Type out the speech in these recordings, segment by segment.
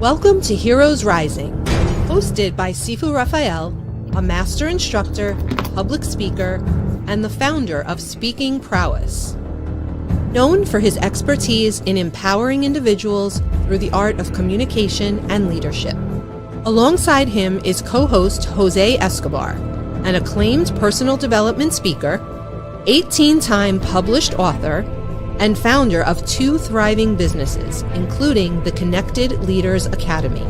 Welcome to Heroes Rising, hosted by Sifu Rafael, a master instructor, public speaker, and the founder of Speaking Prowess. Known for his expertise in empowering individuals through the art of communication and leadership. Alongside him is co-host Jose Escobar, an acclaimed personal development speaker, 18-time published author, and founder of 2 thriving businesses, including the Connected Leaders Academy.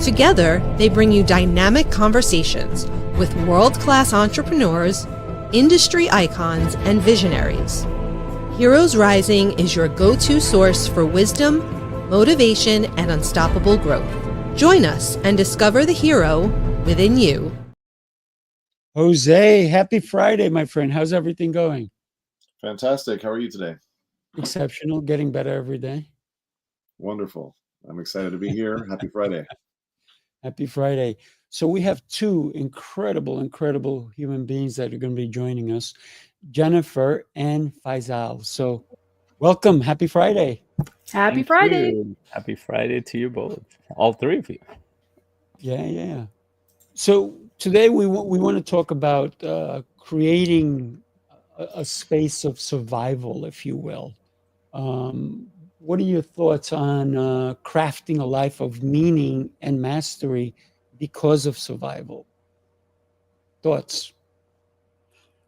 Together, they bring you dynamic conversations with world-class entrepreneurs, industry icons, and visionaries. Heroes Rising is your go-to source for wisdom, motivation, and unstoppable growth. Join us and discover the hero within you. Jose, happy Friday, my friend. How's everything going? Fantastic. How are you today? Exceptional, getting better every day. Wonderful. I'm excited to be here. Happy Friday. Happy Friday. So we have 2 incredible human beings that are going to be joining us, Jennifer and Faisal. So welcome. Happy Friday. Happy Friday. You. Happy Friday to you both, all 3 of you. Yeah. So today we want to talk about creating a space of survival, if you will. What are your thoughts on crafting a life of meaning and mastery because of survival? Thoughts?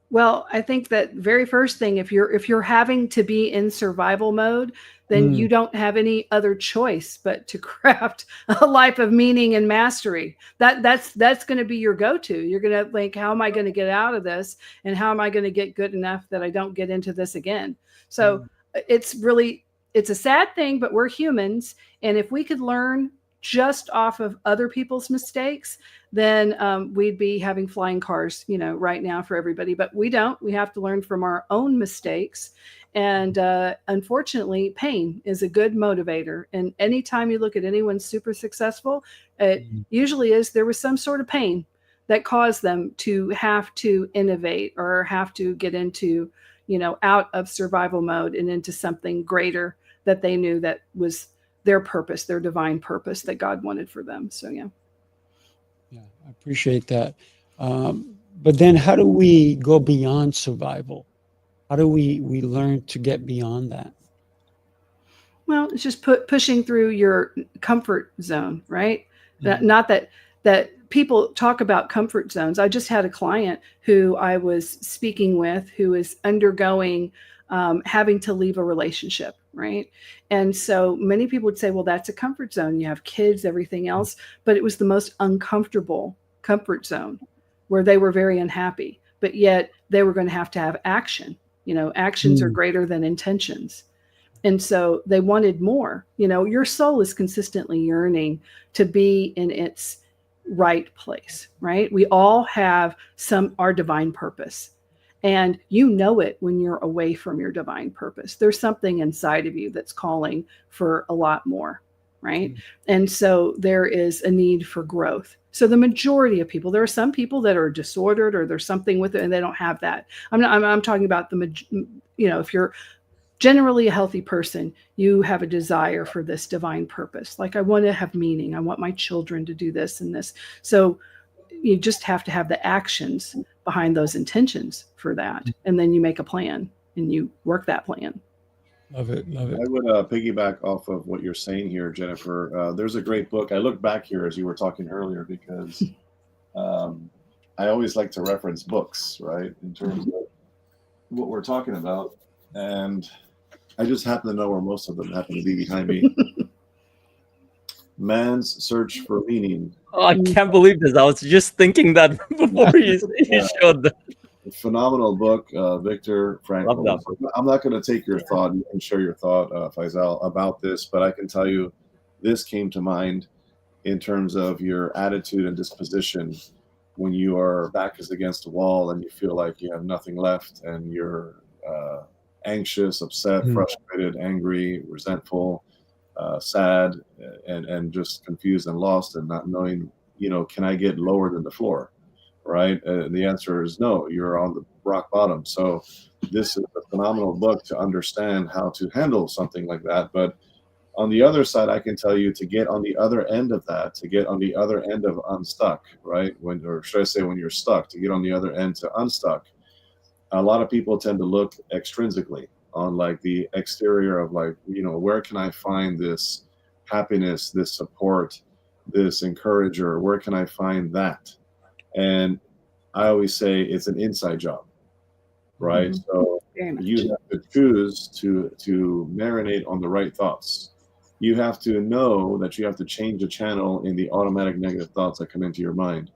Well, I think that very first thing, if you're having to be in survival mode, then you don't have any other choice but to craft a life of meaning and mastery. That's going to be your go-to. You're going to think, how am I going to get out of this? And how am I going to get good enough that I don't get into this again? So it's a sad thing, but we're humans. And if we could learn just off of other people's mistakes, then we'd be having flying cars, right now for everybody. But we don't. We have to learn from our own mistakes. And unfortunately, pain is a good motivator. And anytime you look at anyone super successful, it usually is there was some sort of pain that caused them to have to innovate or have to get into, out of survival mode and into something greater that they knew that was their purpose, their divine purpose that God wanted for them. So, yeah. Yeah, I appreciate that. But then how do we go beyond survival? How do we learn to get beyond that? Well, it's just pushing through your comfort zone, right? Not that people talk about comfort zones. I just had a client who I was speaking with who is undergoing having to leave a relationship, right? And so many people would say, well, that's a comfort zone. You have kids, everything else. But it was the most uncomfortable comfort zone where they were very unhappy, but yet they were going to have action. Actions are greater than intentions. And so they wanted more. Your soul is consistently yearning to be in its right place, right? We all have our divine purpose. And it when you're away from your divine purpose. There's something inside of you that's calling for a lot more, right? And so there is a need for growth. So the majority of people, there are some people that are disordered or there's something with it and they don't have that. I'm talking about if you're generally a healthy person, you have a desire for this divine purpose. Like, I want to have meaning. I want my children to do this and this. So you just have to have the actions behind those intentions for that. And then you make a plan and you work that plan. Love it. I would piggyback off of what you're saying here, Jennifer. There's a great book. I looked back here as you were talking earlier because I always like to reference books, right, in terms of what we're talking about. And I just happen to know where most of them happen to be behind me. Man's Search for Meaning. Oh, I can't believe this. I was just thinking that before you showed that. Phenomenal book, Viktor Frankl. I'm not going to take your thought. You can share your thought, Faisal, about this, but I can tell you this came to mind in terms of your attitude and disposition when your back is against a wall and you feel like you have nothing left and you're anxious, upset, frustrated, angry, resentful, sad, and just confused and lost and not knowing, can I get lower than the floor? Right? The answer is no, you're on the rock bottom. So this is a phenomenal book to understand how to handle something like that. But On the other side, I can tell you to get on the other end of that, to get on the other end of unstuck, right? Or should I say when you're stuck, to get on the other end to unstuck. A lot of people tend to look extrinsically on like the exterior of like, where can I find this happiness, this support, this encourager? Where can I find that? And I always say it's an inside job, right? Mm-hmm. So you have to choose to marinate on the right thoughts. You have to know that you have to change the channel in the automatic negative thoughts that come into your mind.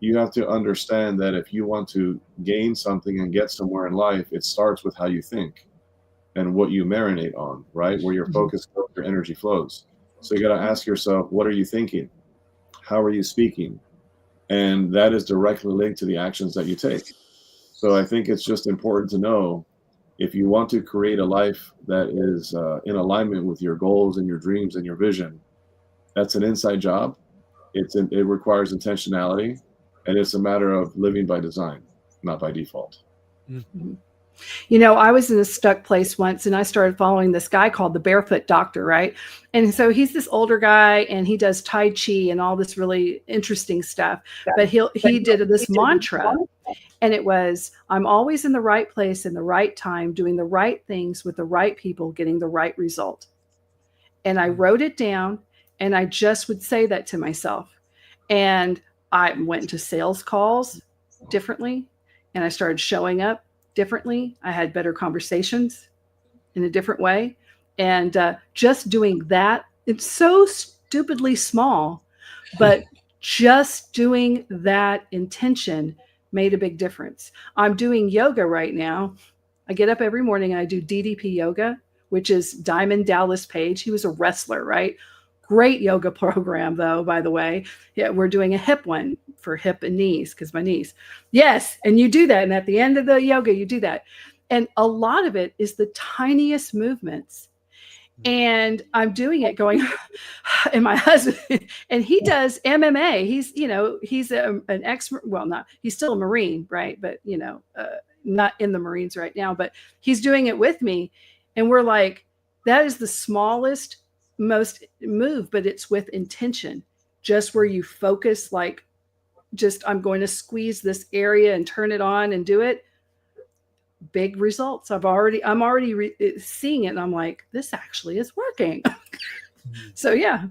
You have to understand that if you want to gain something and get somewhere in life, it starts with how you think and what you marinate on, right? Where your focus goes, your energy flows. So you got to ask yourself, what are you thinking? How are you speaking? And that is directly linked to the actions that you take. So I think it's just important to know, if you want to create a life that is in alignment with your goals and your dreams and your vision, that's an inside job. It requires intentionality, and it's a matter of living by design, not by default. Mm-hmm. I was in a stuck place once, and I started following this guy called the Barefoot Doctor, right? And so he's this older guy, and he does Tai Chi and all this really interesting stuff. But he did this mantra, and it was, I'm always in the right place in the right time, doing the right things with the right people, getting the right result. And I wrote it down, and I just would say that to myself. And I went into sales calls differently, and I started showing up differently. I had better conversations in a different way. And just doing that, it's so stupidly small, but just doing that intention made a big difference. I'm doing yoga right now. I get up every morning and I do DDP yoga, which is Diamond Dallas Page. He was a wrestler, right? Great yoga program, though, by the way. Yeah, we're doing a hip one for hip and knees, because my knees. Yes, and you do that. And at the end of the yoga, you do that. And a lot of it is the tiniest movements. And I'm doing it going, and my husband, and he does MMA. He's an expert. Well, he's still a Marine, right? But, not in the Marines right now, but he's doing it with me. And we're like, that is the smallest, most move, but it's with intention, just where you focus, like, just, I'm going to squeeze this area and turn it on and do it. Big results. I'm already seeing it, and I'm like, this actually is working. So yeah,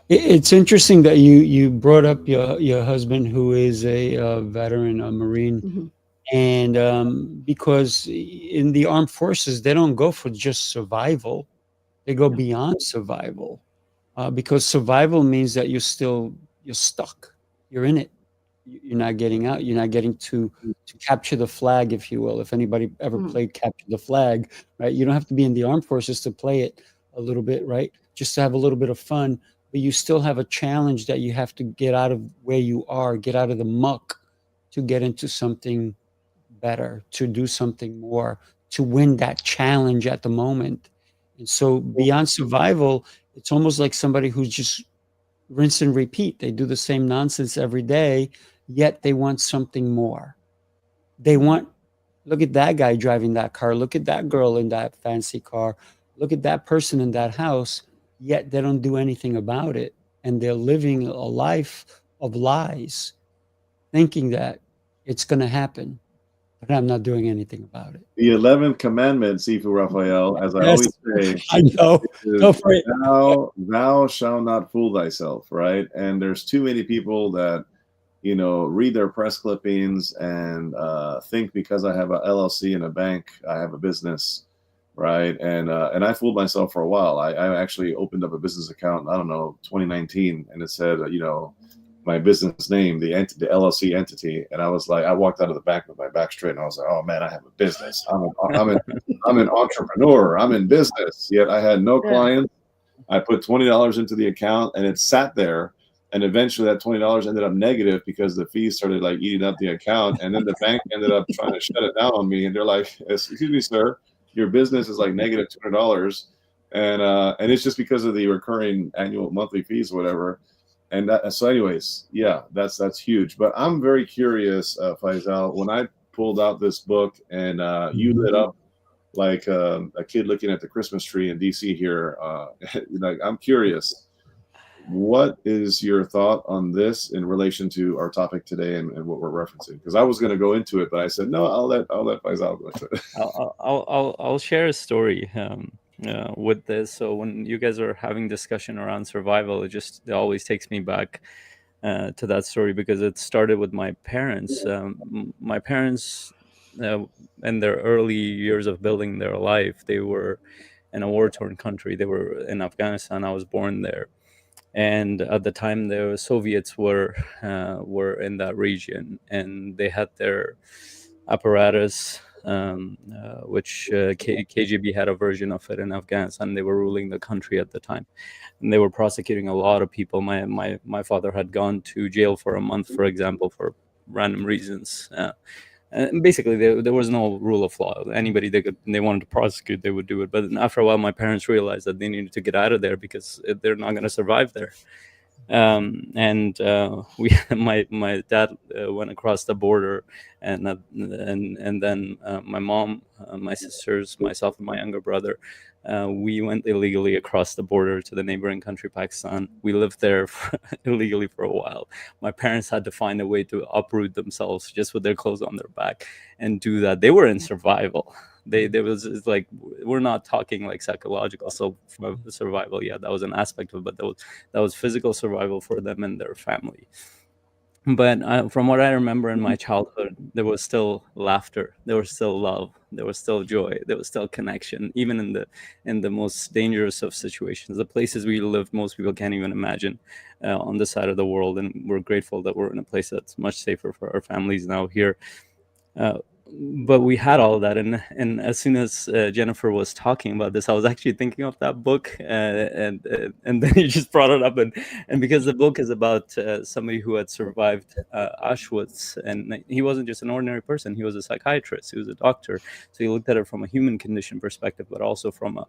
it's interesting that you brought up your husband, who is a veteran, a Marine. Mm-hmm. And because in the armed forces, they don't go for just survival, they go beyond survival, because survival means that you're stuck, you're in it. You're not getting out. You're not getting to capture the flag, if you will. If anybody ever played Capture the Flag, right? You don't have to be in the armed forces to play it a little bit, right? Just to have a little bit of fun. But you still have a challenge that you have to get out of where you are, get out of the muck to get into something better, to do something more, to win that challenge at the moment. And so beyond survival, it's almost like somebody who's just rinse and repeat. They do the same nonsense every day, yet they want something more. They want, look at that guy driving that car. Look at that girl in that fancy car. Look at that person in that house, yet they don't do anything about it. And they're living a life of lies, thinking that it's going to happen, but I'm not doing anything about it. The 11th commandment, Sifu Rafael, as I always say, I know. Go for it. Thou shalt not fool thyself, right? And there's too many people that, read their press clippings and think because I have a LLC and a bank, I have a business, right? And I fooled myself for a while. I actually opened up a business account, 2019, and it said, my business name, the LLC entity, and I was like, I walked out of the bank with my back straight, and I was like, oh man, I have a business. I'm an entrepreneur. I'm in business. Yet I had no clients. I put $20 into the account, and it sat there. And eventually, that $20 ended up negative because the fees started like eating up the account, and then the bank ended up trying to shut it down on me. And they're like, "Excuse me, sir, your business is like negative $200, and it's just because of the recurring annual monthly fees, or whatever." And so anyways, yeah, that's huge. But I'm very curious, Faisal, when I pulled out this book and you lit up like a kid looking at the Christmas tree in DC here. I'm curious, what is your thought on this in relation to our topic today and what we're referencing? Because I was going to go into it, but I said no. I'll let Faisal go into it. I'll share a story with this. So when you guys are having discussion around survival, it always takes me back to that story, because it started with my parents. My parents, in their early years of building their life, they were in a war-torn country. They were in Afghanistan. I was born there. And at the time, the Soviets were in that region, and they had their apparatus, which KGB had a version of it in Afghanistan. They were ruling the country at the time, and they were prosecuting a lot of people. My father had gone to jail for a month, for example, for random reasons. And basically, there was no rule of law. Anybody they wanted to prosecute, they would do it. But after a while, my parents realized that they needed to get out of there because they're not going to survive there. And my dad went across the border, and then my mom, my sisters, myself, and my younger brother, we went illegally across the border to the neighboring country, Pakistan. We lived there illegally for a while. My parents had to find a way to uproot themselves just with their clothes on their back and do that. They were in survival. There was like, we're not talking like psychological survival. Yeah, that was an aspect of it, but that was physical survival for them and their family. But from what I remember in my childhood, there was still laughter, there was still love, there was still joy, there was still connection, even in the most dangerous of situations. The places we lived, most people can't even imagine on this side of the world, and we're grateful that we're in a place that's much safer for our families now here. But we had all of that, and as soon as Jennifer was talking about this, I was actually thinking of that book, and then you just brought it up, and because the book is about somebody who had survived Auschwitz, and he wasn't just an ordinary person; he was a psychiatrist, he was a doctor, so he looked at it from a human condition perspective, but also from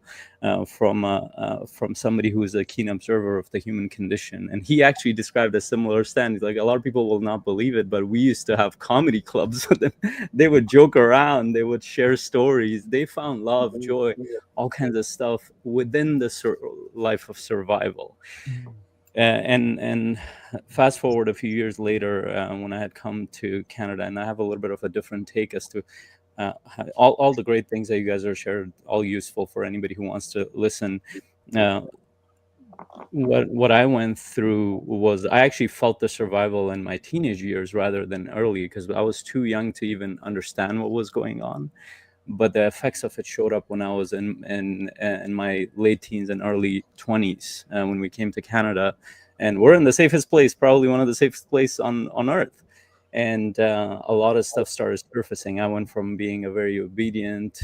somebody who is a keen observer of the human condition. And he actually described a similar stand. He's like, a lot of people will not believe it, but we used to have comedy clubs with them. They would joke around, they would share stories, they found love, joy, all kinds of stuff within the life of survival. And fast forward a few years later, when I had come to Canada, and I have a little bit of a different take as to all the great things that you guys are shared, all useful for anybody who wants to listen. What I went through was, I actually felt the survival in my teenage years rather than early, because I was too young to even understand what was going on. But the effects of it showed up when I was in my late teens and early 20s, when we came to Canada, and we're in the safest place, probably one of the safest places on earth. And a lot of stuff started surfacing. I went from being a very obedient,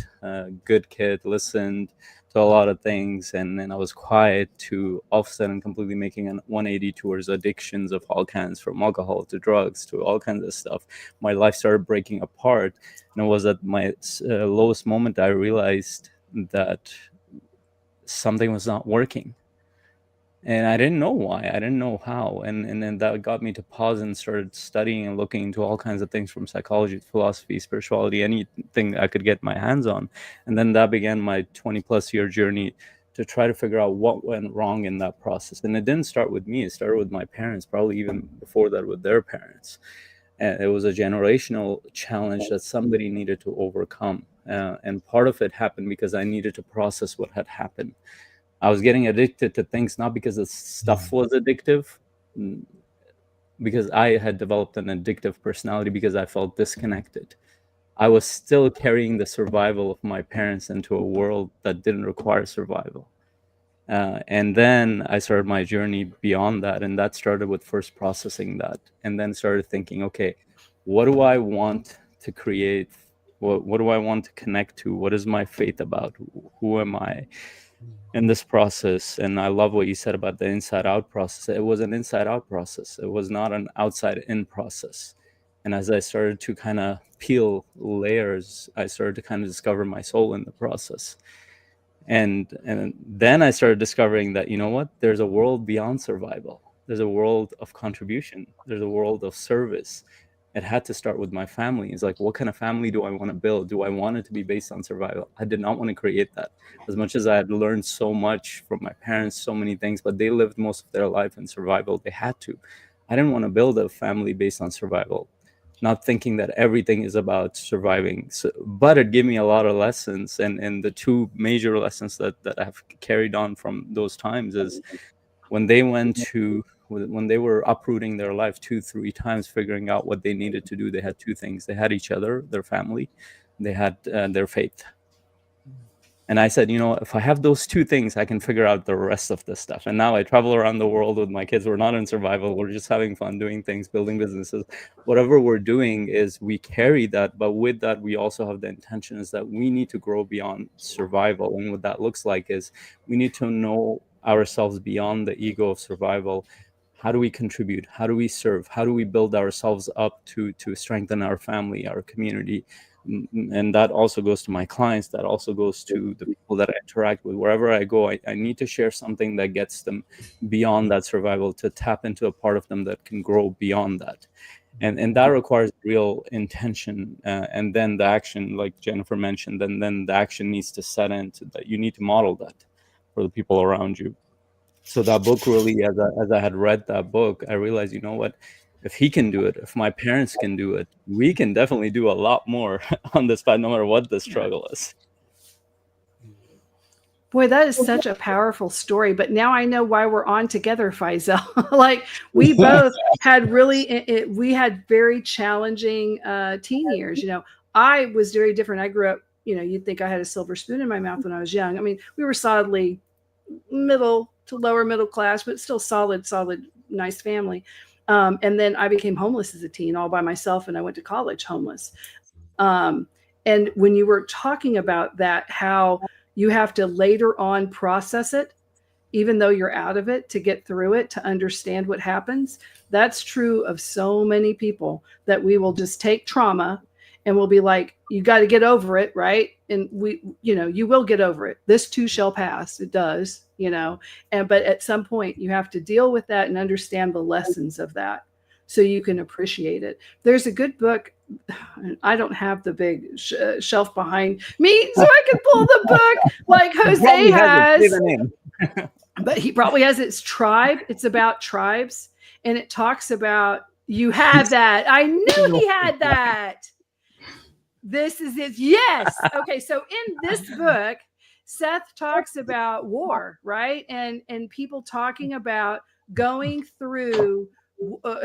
good kid, listened to a lot of things, and then I was quiet, to all of a sudden completely making a 180 towards addictions of all kinds, from alcohol to drugs to all kinds of stuff. My life started breaking apart, and it was at my lowest moment I realized that something was not working. And I didn't know why, I didn't know how. And then that got me to pause and started studying and looking into all kinds of things, from psychology, philosophy, spirituality, anything I could get my hands on. And then that began my 20+ year journey to try to figure out what went wrong in that process. And it didn't start with me, it started with my parents, probably even before that with their parents. And it was a generational challenge that somebody needed to overcome. And part of it happened because I needed to process what had happened. I was getting addicted to things, not because the stuff was addictive, because I had developed an addictive personality, because I felt disconnected. I was still carrying the survival of my parents into a world that didn't require survival. And then I started my journey beyond that. And that started with first processing that, and then started thinking, okay, what do I want to create? What do I want to connect to? What is my faith about? Who am I in this process? And I love what you said about the inside out process. It was an inside out process. It was not an outside in process. And as I started to kind of peel layers, I started to kind of discover my soul in the process. And then I started discovering that, you know what, there's a world beyond survival. There's a world of contribution. There's a world of service. It had to start with my family. It's like, what kind of family do I want to build? Do I want it to be based on survival? I did not want to create that. As much as I had learned so much from my parents, so many things, but they lived most of their life in survival. They had to. I didn't want to build a family based on survival, not thinking that everything is about surviving. So, but it gave me a lot of lessons. And the two major lessons that I have carried on from those times is when they were uprooting their life 2-3 times, figuring out what they needed to do, they had two things. They had each other, their family, they had their faith. And I said, if I have those two things, I can figure out the rest of this stuff. And now I travel around the world with my kids. We're not in survival. We're just having fun, doing things, building businesses. Whatever we're doing is we carry that. But with that, we also have the intention is that we need to grow beyond survival. And what that looks like is we need to know ourselves beyond the ego of survival. How do we contribute? How do we serve? How do we build ourselves up to strengthen our family, our community? And that also goes to my clients. That also goes to the people that I interact with. Wherever I go, I need to share something that gets them beyond that survival, to tap into a part of them that can grow beyond that. And that requires real intention. And then the action, like Jennifer mentioned, then the action needs to set in, that you need to model that for the people around you. So that book really, as I had read that book, I realized, you know what? If he can do it, if my parents can do it, we can definitely do a lot more on this path, no matter what the struggle is. Boy, that is such a powerful story. But now I know why we're on together, Faisal. Like, we both had we had very challenging teen years. I was very different. I grew up, you'd think I had a silver spoon in my mouth when I was young. I mean, we were solidly middle to lower middle class, but still solid, nice family. And then I became homeless as a teen all by myself, and I went to college homeless. And when you were talking about that, how you have to later on process it, even though you're out of it, to get through it, to understand what happens. That's true of so many people, that we will just take trauma and we'll be like, you got to get over it, right? And you will get over it. This too shall pass. It does, but at some point you have to deal with that and understand the lessons of that so you can appreciate it. There's a good book. I don't have the big shelf behind me, so I can pull the book like Jose has. But he probably has its tribe. It's about tribes. And it talks about, you have that. I knew he had that. This is it. Yes. Okay. So in this book, Seth talks about war, right? And people talking about going through,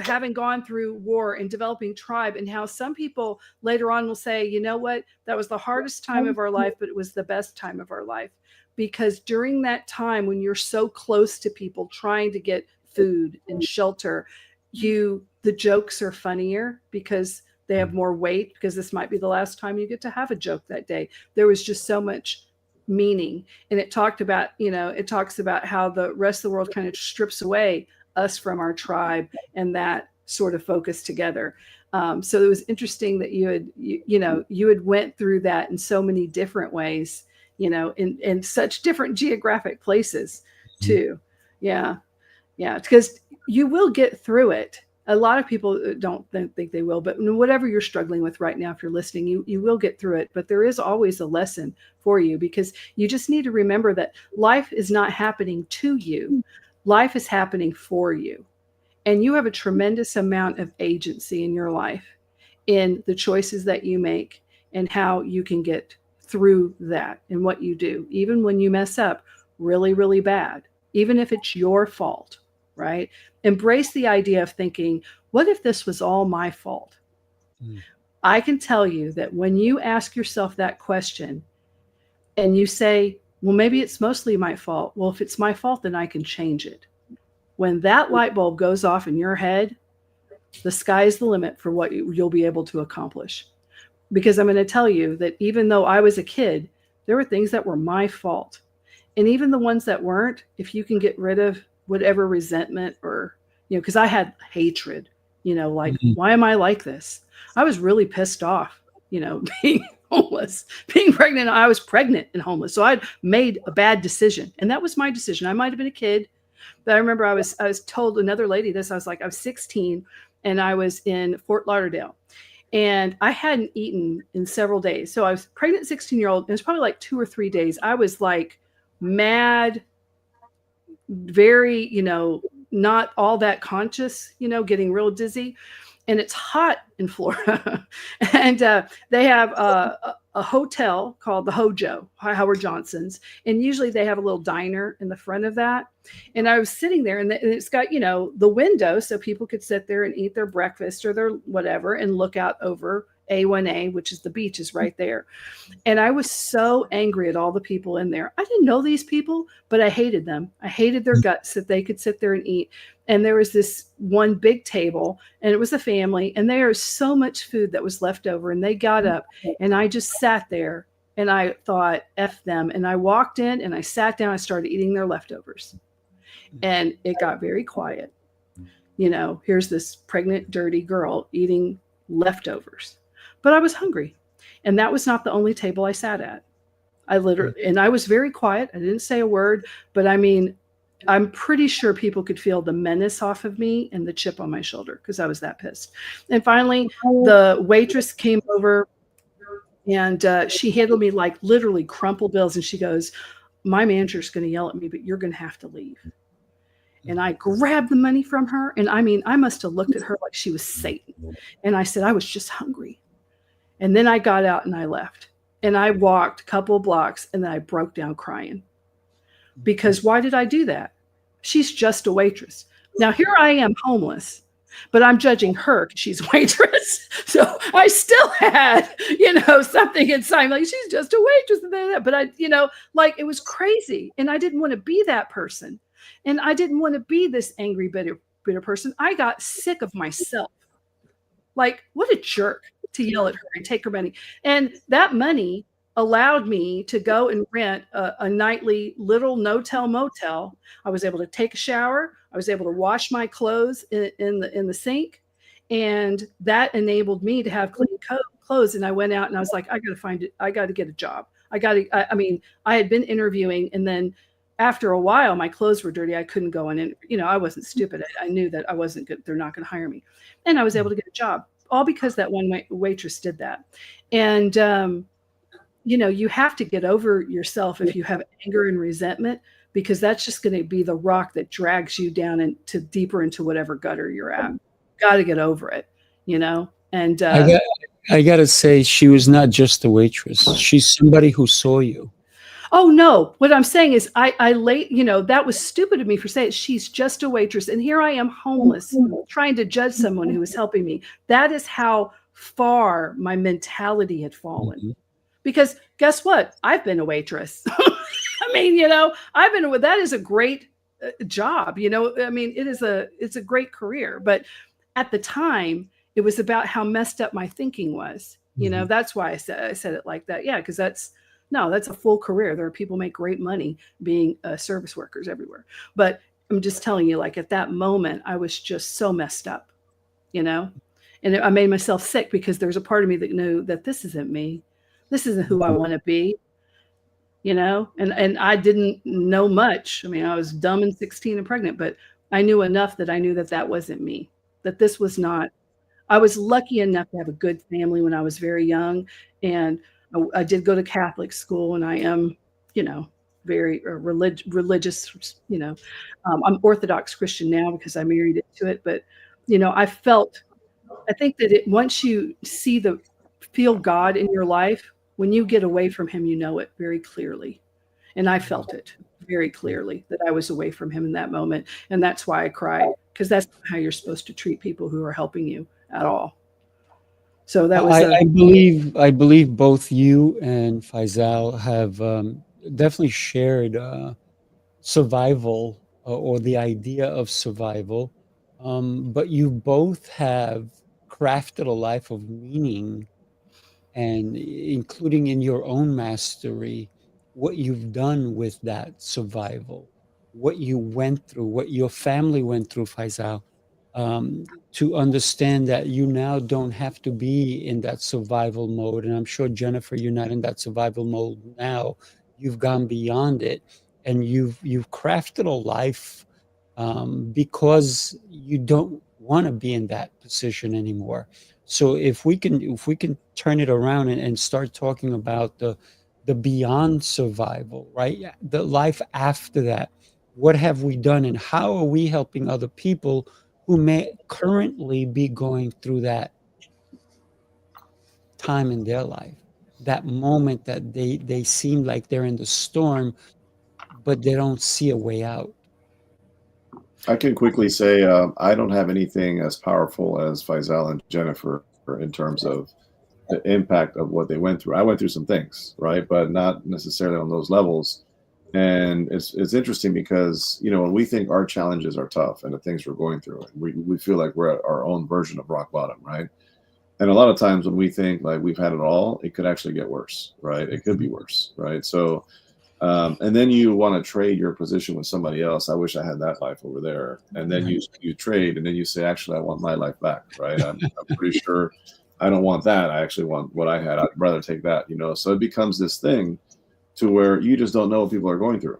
having gone through war and developing tribe, and how some people later on will say, you know what, that was the hardest time of our life, but it was the best time of our life. Because during that time, when you're so close to people trying to get food and shelter, the jokes are funnier because they have more weight, because this might be the last time you get to have a joke that day. There was just so much meaning. And it talks about how the rest of the world kind of strips away us from our tribe and that sort of focus together. So it was interesting that you had went through that in so many different ways, in such different geographic places too. Yeah. Because you will get through it. A lot of people don't think they will, but whatever you're struggling with right now, if you're listening, you will get through it. But there is always a lesson for you, because you just need to remember that life is not happening to you. Life is happening for you. And you have a tremendous amount of agency in your life, in the choices that you make and how you can get through that and what you do, even when you mess up really, really bad, even if it's your fault. Right? Embrace the idea of thinking, what if this was all my fault? I can tell you that when you ask yourself that question and you say, well, maybe it's mostly my fault. Well, if it's my fault, then I can change it. When that light bulb goes off in your head, the sky is the limit for what you'll be able to accomplish. Because I'm going to tell you that even though I was a kid, there were things that were my fault. And even the ones that weren't, if you can get rid of whatever resentment or, because I had hatred, why am I like this? I was really pissed off, being homeless, being pregnant. I was pregnant and homeless. So I'd made a bad decision, and that was my decision. I might've been a kid, but I remember I was told, another lady this, I was 16, and I was in Fort Lauderdale. And I hadn't eaten in several days. So I was pregnant 16-year-old. And it was probably like 2 or 3 days. I was like mad, very, not all that conscious, getting real dizzy. And it's hot in Florida. And they have a hotel called the Hojo, Howard Johnson's. And usually they have a little diner in the front of that. And I was sitting there, and it's got, the window so people could sit there and eat their breakfast or their whatever and look out over A1A, which is the beach, is right there. And I was so angry at all the people in there. I didn't know these people, but I hated them. I hated their guts that they could sit there and eat. And there was this one big table, and it was a family, and there was so much food that was left over. And they got up, and I just sat there, and I thought, F them. And I walked in, and I sat down. I started eating their leftovers. And it got very quiet. Here's this pregnant, dirty girl eating leftovers. But I was hungry. And that was not the only table I sat at. And I was very quiet. I didn't say a word. But I mean, I'm pretty sure people could feel the menace off of me and the chip on my shoulder because I was that pissed. And finally, the waitress came over, and she handled me like literally crumpled bills. And she goes, my manager's going to yell at me, but you're going to have to leave. And I grabbed the money from her. And I mean, I must have looked at her like she was Satan. And I said, I was just hungry. And then I got out and I left. And I walked a couple of blocks, and then I broke down crying. Because why did I do that? She's just a waitress. Now, here I am homeless, but I'm judging her because she's a waitress. So I still had, something inside, like, she's just a waitress. But it was crazy. And I didn't want to be that person. And I didn't want to be this angry, bitter person. I got sick of myself. Like, what a jerk to yell at her and take her money. And that money allowed me to go and rent a nightly little no-tell motel. I was able to take a shower. I was able to wash my clothes in the sink. And that enabled me to have clean clothes. And I went out and I was like, I got to get a job. I had been interviewing, and then after a while, my clothes were dirty. I couldn't go in, and I wasn't stupid. I knew that I wasn't good. They're not going to hire me. And I was able to get a job, all because that one waitress did that. And, you have to get over yourself if you have anger and resentment, because that's just going to be the rock that drags you down into deeper into whatever gutter you're at. Got to get over it, And I got to say, she was not just a waitress. She's somebody who saw you. Oh, no. What I'm saying is that was stupid of me for saying she's just a waitress. And here I am homeless, trying to judge someone who was helping me. That is how far my mentality had fallen. Mm-hmm. Because guess what? I've been a waitress. That is a great job. It's a great career. But at the time, it was about how messed up my thinking was. Mm-hmm. That's why I said it like that. Yeah, because that's a full career. There are people who make great money being service workers everywhere. But I'm just telling you, like, at that moment, I was just so messed up, and I made myself sick because there's a part of me that knew that this isn't me. This isn't who I want to be, and I didn't know much. I was dumb and 16 and pregnant, but I knew enough that I knew that that wasn't me, that this was not. I was lucky enough to have a good family when I was very young, and I did go to Catholic school, and I am, very religious, I'm Orthodox Christian now because I married into it. But, I think that once you feel God in your life, when you get away from him, you know it very clearly. And I felt it very clearly that I was away from him in that moment. And that's why I cried, because that's how you're supposed to treat people who are helping you at all. So that was. I believe both you and Faisal have definitely shared survival or the idea of survival, but you both have crafted a life of meaning, and including in your own mastery, what you've done with that survival, what you went through, what your family went through, Faisal. To understand that you now don't have to be in that survival mode. And I'm sure, Jennifer, you're not in that survival mode now. You've gone beyond it, and you've crafted a life because you don't want to be in that position anymore. So if we can turn it around and start talking about the beyond survival, right? The life after that. What have we done, and how are we helping other people who may currently be going through that time in their life, that moment that they seem like they're in the storm, but they don't see a way out? I can quickly say I don't have anything as powerful as Faisal and Jennifer in terms of the impact of what they went through. I went through some things, right, but not necessarily on those levels. And it's interesting because, you know, when we think our challenges are tough and the things we're going through, we feel like we're at our own version of rock bottom, right? And a lot of times when we think like we've had it all, it could actually get worse, right? It could be worse, right? So, and then you want to trade your position with somebody else. I wish I had that life over there. And then you trade, and then you say, actually, I want my life back, right? I'm pretty sure I don't want that. I actually want what I had. I'd rather take that, you know? So it becomes this thing to where you just don't know what people are going through,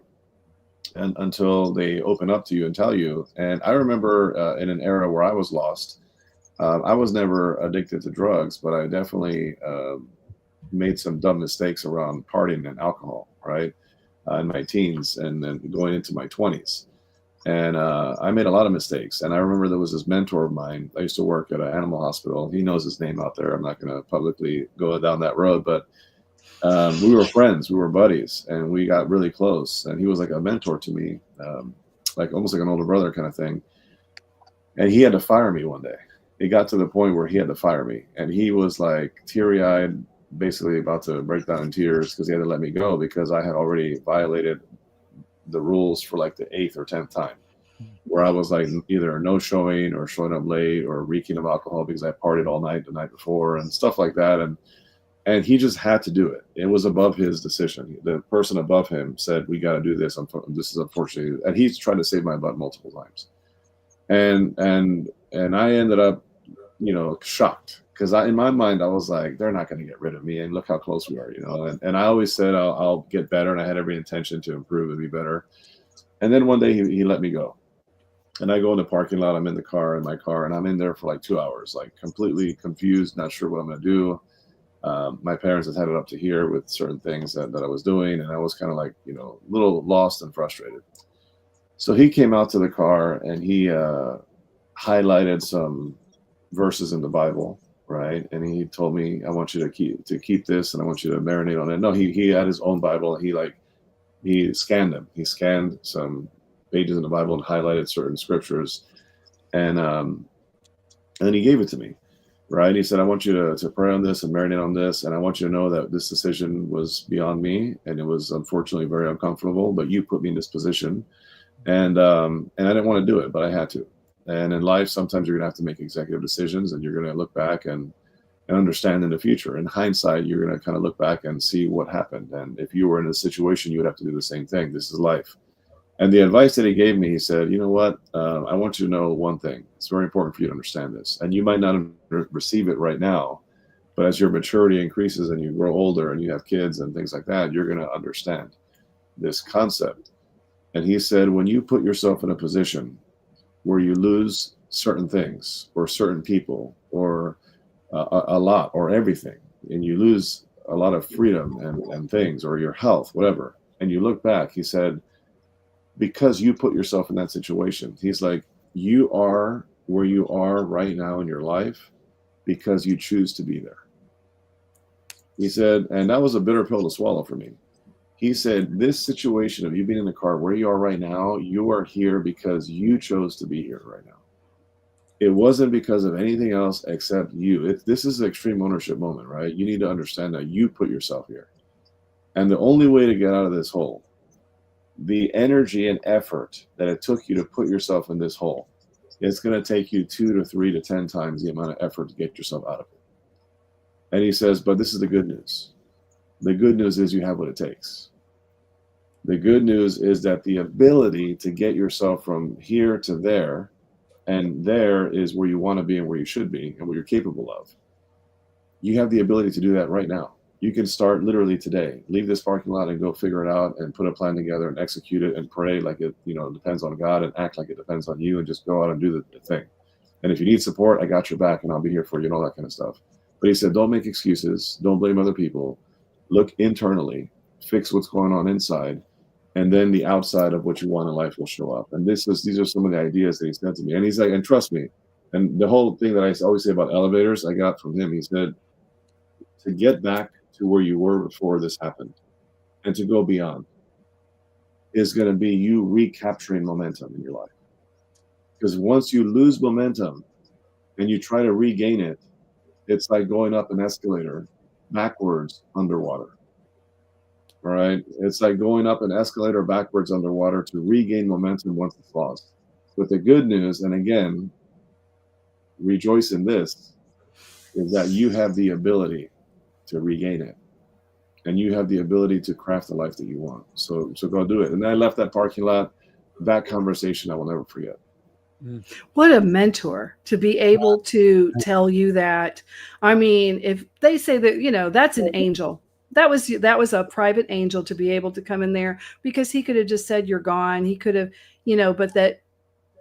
and until they open up to you and tell you. And I remember in an era where I was lost, I was never addicted to drugs, but I definitely made some dumb mistakes around partying and alcohol, right? In my teens and then going into my 20s. And I made a lot of mistakes. And I remember there was this mentor of mine. I used to work at an animal hospital. He knows his name out there. I'm not going to publicly go down that road, but we were friends, we were buddies, and we got really close. And he was like a mentor to me, like almost like an older brother kind of thing. And he had to fire me one day. It got to the point where he had to fire me, and he was like teary-eyed, basically about to break down in tears because he had to let me go because I had already violated the rules for like the 8th or 10th time, where I was like either no showing or showing up late or reeking of alcohol because I partied all night the night before and stuff like that. And he just had to do it. It was above his decision. The person above him said, we got to do this. This is unfortunately, and he's tried to save my butt multiple times. And I ended up, you know, shocked because in my mind, I was like, they're not going to get rid of me. And look how close we are, you know? And I always said, I'll get better. And I had every intention to improve and be better. And then one day he let me go. And I go in the parking lot, I'm in my car, and I'm in there for like 2 hours, like completely confused, not sure what I'm going to do. My parents had it up to here with certain things that I was doing. And I was kind of like, you know, a little lost and frustrated. So he came out to the car and he highlighted some verses in the Bible, right? And he told me, I want you to keep this, and I want you to marinate on it. No, he had his own Bible. He scanned them. He scanned some pages in the Bible and highlighted certain scriptures. And then he gave it to me, right? He said, I want you to pray on this and marinate on this. And I want you to know that this decision was beyond me. And it was unfortunately very uncomfortable, but you put me in this position. And I didn't want to do it, but I had to. And in life, sometimes you're going to have to make executive decisions, and you're going to look back and understand in the future. In hindsight, you're going to kind of look back and see what happened. And if you were in a situation, you would have to do the same thing. This is life. And the advice that he gave me, he said, you know what? I want you to know one thing. It's very important for you to understand this. And you might not receive it right now, but as your maturity increases and you grow older and you have kids and things like that, you're going to understand this concept. And he said, when you put yourself in a position where you lose certain things or certain people or a lot or everything, and you lose a lot of freedom and things or your health, whatever, and you look back, he said, because you put yourself in that situation, he's like, you are where you are right now in your life because you choose to be there. He said, and that was a bitter pill to swallow for me. He said, this situation of you being in the car where you are right now, you are here because you chose to be here right now. It wasn't because of anything else except you. This is an extreme ownership moment, right? You need to understand that you put yourself here. And the only way to get out of this hole, the energy and effort that it took you to put yourself in this hole, it's going to take you 2 to 3 to 10 times the amount of effort to get yourself out of it. And he says, but this is the good news. The good news is you have what it takes. The good news is that the ability to get yourself from here to there, and there is where you want to be and where you should be and what you're capable of. You have the ability to do that right now. You can start literally today. Leave this parking lot and go figure it out and put a plan together and execute it and pray like it, depends on God, and act like it depends on you, and just go out and do the thing. And if you need support, I got your back and I'll be here for you and all that kind of stuff. But he said, don't make excuses. Don't blame other people. Look internally, fix what's going on inside, and then the outside of what you want in life will show up. And these are some of the ideas that he said to me. And he's like, and trust me, and the whole thing that I always say about elevators, I got from him. He said, to get back to where you were before this happened and to go beyond is going to be you recapturing momentum in your life. Because once you lose momentum and you try to regain it, it's like going up an escalator backwards underwater. All right? It's like going up an escalator backwards underwater to regain momentum once it's lost. But the good news, and again, rejoice in this, is that you have the ability to regain it. And you have the ability to craft the life that you want. So go do it. And then I left that parking lot. That conversation I will never forget. What a mentor to be able to tell you that. I mean, if they say that, that's an angel. That was a private angel to be able to come in there, because he could have just said you're gone. He could have, but that.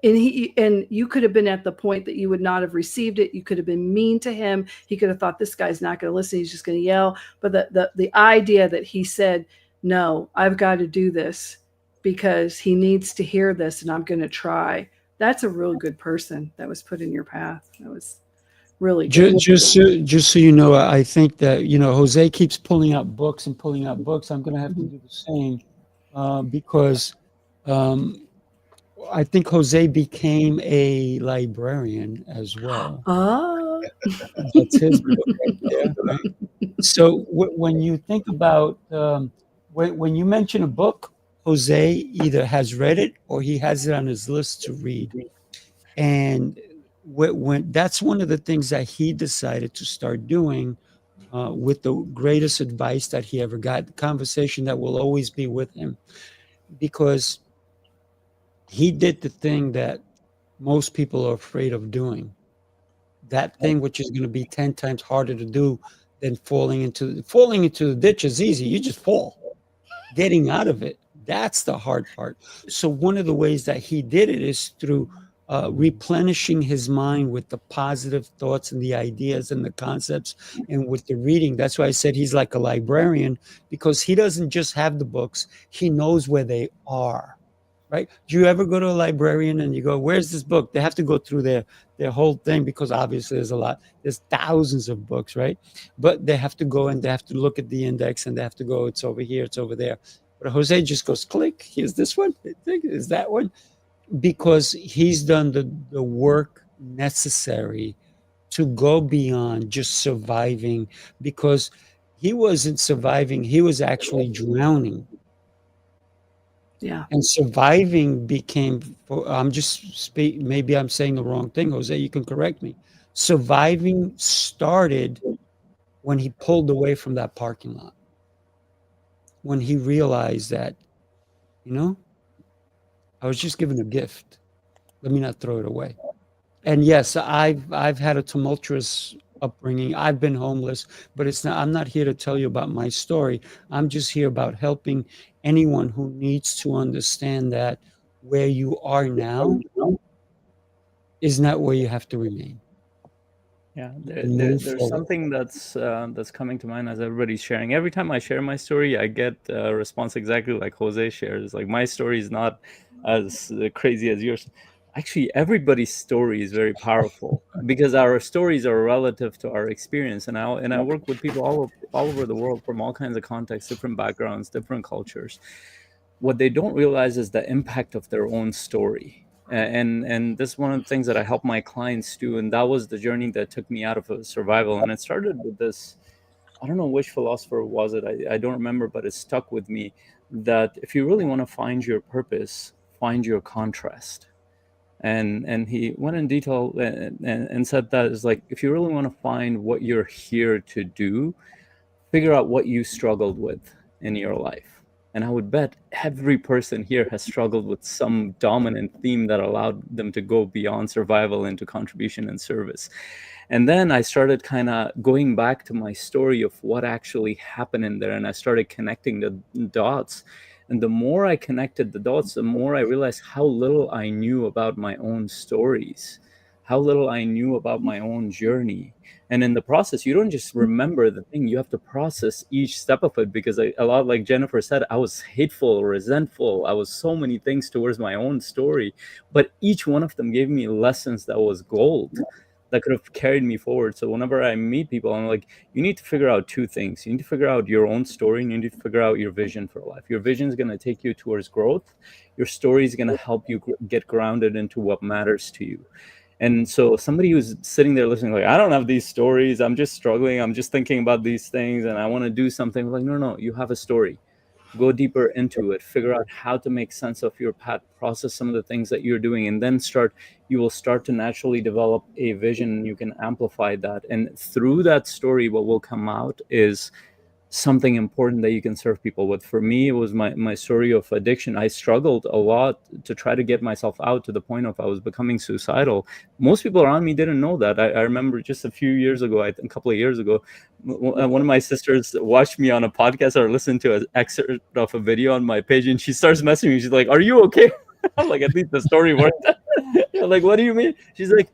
And you could have been at the point that you would not have received it. You could have been mean to him. He could have thought, this guy's not going to listen. He's just going to yell. But the idea that he said, no, I've got to do this because he needs to hear this, and I'm going to try. That's a real good person that was put in your path. That was really good. Just so you know, I think that, Jose keeps pulling out books and pulling out books. I'm going to have to do the same because I think Jose became a librarian as well. Oh, that's his book right there, right? So when you think about when you mention a book, Jose either has read it or he has it on his list to read. And when that's one of the things that he decided to start doing with the greatest advice that he ever got, the conversation that will always be with him, because he did the thing that most people are afraid of doing. That thing which is going to be 10 times harder to do than falling into the ditch is easy. You just fall. Getting out of it, that's the hard part. So one of the ways that he did it is through replenishing his mind with the positive thoughts and the ideas and the concepts, and with the reading. That's why I said he's like a librarian, because he doesn't just have the books, he knows where they are. Right? Do you ever go to a librarian and you go, where's this book? They have to go through their whole thing, because obviously there's thousands of books, right? But they have to go and they have to look at the index and they have to go, it's over here, it's over there. But Jose just goes, click, here's this one, is that one? Because he's done the work necessary to go beyond just surviving, because he wasn't surviving, he was actually drowning. yeah. And surviving became, maybe I'm saying the wrong thing, Jose, you can correct me. Surviving started when he pulled away from that parking lot. When he realized that, I was just given a gift. Let me not throw it away. And yes, I've had a tumultuous upbringing. I've been homeless, but I'm not here to tell you about my story. I'm just here about helping anyone who needs to understand that where you are now is not where you have to remain. Yeah, there's something that's coming to mind as everybody's sharing. Every time I share my story, I get a response exactly like Jose shares. Like, my story is not as crazy as yours. Actually, everybody's story is very powerful because our stories are relative to our experience. And I work with people all over the world from all kinds of contexts, different backgrounds, different cultures. What they don't realize is the impact of their own story. And this is one of the things that I help my clients do. And that was the journey that took me out of survival. And it started with this, I don't know which philosopher was it. I don't remember, but it stuck with me, that if you really want to find your purpose, find your contrast. And he went in detail and said that is like, if you really want to find what you're here to do, figure out what you struggled with in your life. And I would bet every person here has struggled with some dominant theme that allowed them to go beyond survival into contribution and service. And then I started kind of going back to my story of what actually happened in there. And I started connecting the dots. And the more I connected the dots, the more I realized how little I knew about my own stories, how little I knew about my own journey. And in the process, you don't just remember the thing, you have to process each step of it, because a lot, like Jennifer said, I was hateful, resentful. I was so many things towards my own story, but each one of them gave me lessons that was gold, that could have carried me forward. So whenever I meet people, I'm like, you need to figure out two things. You need to figure out your own story, and you need to figure out your vision for life. Your vision is going to take you towards growth. Your story is going to help you get grounded into what matters to you. And so somebody who's sitting there listening, like, I don't have these stories, I'm just struggling, I'm just thinking about these things, and I want to do something. Like, no, you have a story. Go deeper into it, figure out how to make sense of your path, process some of the things that you're doing, and then you will start to naturally develop a vision, and you can amplify that. And through that story, what will come out is something important that you can serve people with. For me, it was my story of addiction. I struggled a lot to try to get myself out, to the point of I was becoming suicidal. Most people around me didn't know that. I remember just a few years ago, I think a couple of years ago, one of my sisters watched me on a podcast or listened to an excerpt of a video on my page, and she starts messaging me. She's like, "Are you okay?" I'm like, at least the story worked. Like, what do you mean? She's like,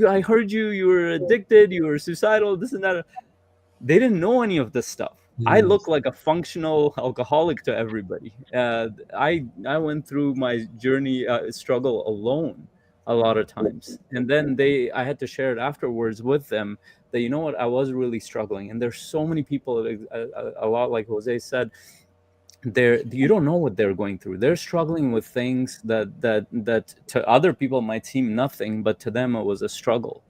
"I heard you were addicted, you were suicidal, this and that." They didn't know any of this stuff. I look like a functional alcoholic to everybody. I went through my journey struggle alone a lot of times, and then I had to share it afterwards with them that, you know what, I was really struggling. And there's so many people, a lot like Jose said, you don't know what they're going through. They're struggling with things that to other people might seem nothing, but to them it was a struggle.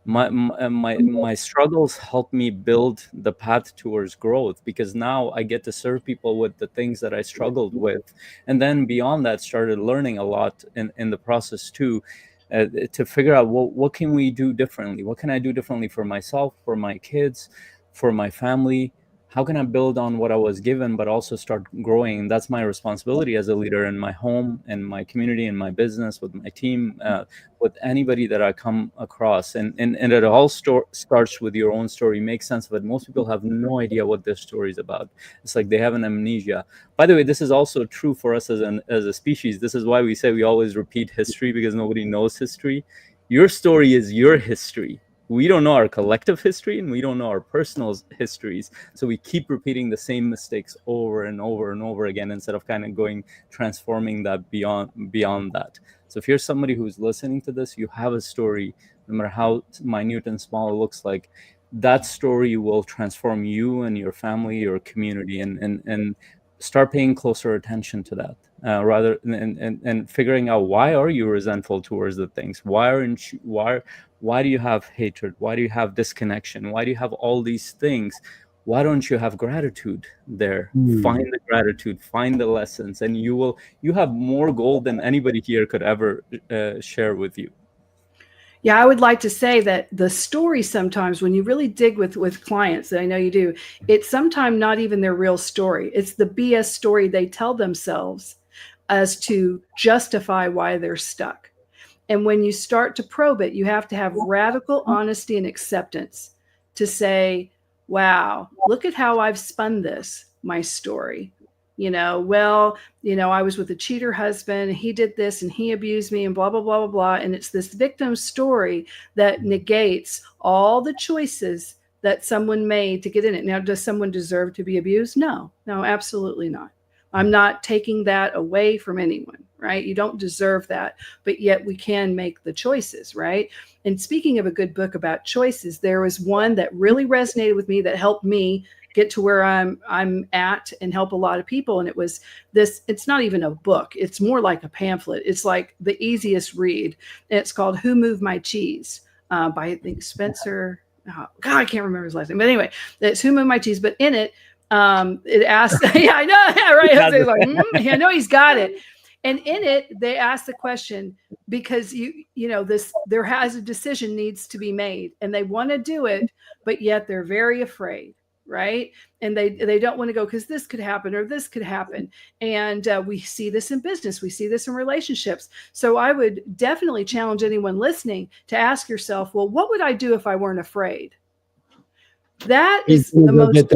My struggles helped me build the path towards growth, because now I get to serve people with the things that I struggled with. And then beyond that, started learning a lot in the process too, to figure out what can we do differently? What can I do differently for myself, for my kids, for my family? How can I build on what I was given, but also start growing? And that's my responsibility as a leader in my home, in my community, in my business, with my team, with anybody that I come across. And it all starts with your own story. Make sense of it. Most people have no idea what their story is about. It's like they have an amnesia. By the way, this is also true for us as a species. This is why we say we always repeat history, because nobody knows history. Your story is your history. We don't know our collective history, and we don't know our personal histories. So we keep repeating the same mistakes over and over and over again, instead of kind of transforming that beyond that. So if you're somebody who's listening to this, you have a story, no matter how minute and small it looks like, that story will transform you and your family, your community, and start paying closer attention to that. Rather and figuring out, why are you resentful towards the things? Why do you have hatred? Why do you have disconnection? Why do you have all these things? Why don't you have gratitude there? Find the gratitude, find the lessons, and you have more gold than anybody here could ever share with you. Yeah, I would like to say that the story, sometimes when you really dig with clients, that I know you do, it's sometimes not even their real story. It's the BS story they tell themselves as to justify why they're stuck. And when you start to probe it, you have to have radical honesty and acceptance to say, wow, look at how I've spun this, my story. I was with a cheater husband, and he did this, and he abused me, and blah, blah, blah, blah, blah. And it's this victim story that negates all the choices that someone made to get in it. Now, does someone deserve to be abused? No, absolutely not. I'm not taking that away from anyone, right? You don't deserve that, but yet we can make the choices, right? And speaking of a good book about choices, there was one that really resonated with me, that helped me get to where I'm at and help a lot of people. And it was this, it's not even a book. It's more like a pamphlet. It's like the easiest read. And it's called Who Moved My Cheese by, I think, Spencer. Oh, God, I can't remember his last name. But anyway, it's Who Moved My Cheese. But in it, it asks, yeah, I know, yeah, right. Jose's like, I know he's got it. And in it, they ask the question, because there has a decision needs to be made, and they want to do it, but yet they're very afraid, right? And they don't want to go because this could happen or this could happen. And we see this in business. We see this in relationships. So I would definitely challenge anyone listening to ask yourself, well, what would I do if I weren't afraid? That is the most,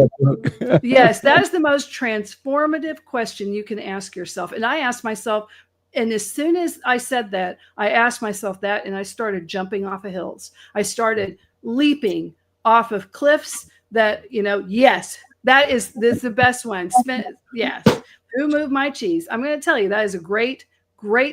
yes, that is the most transformative question you can ask yourself. And I asked myself, and as soon as I said that, I asked myself that, and I started jumping off of hills. I started leaping off of cliffs that, yes, this is the best one. Yes. Who Moved My Cheese? I'm going to tell you, that is a great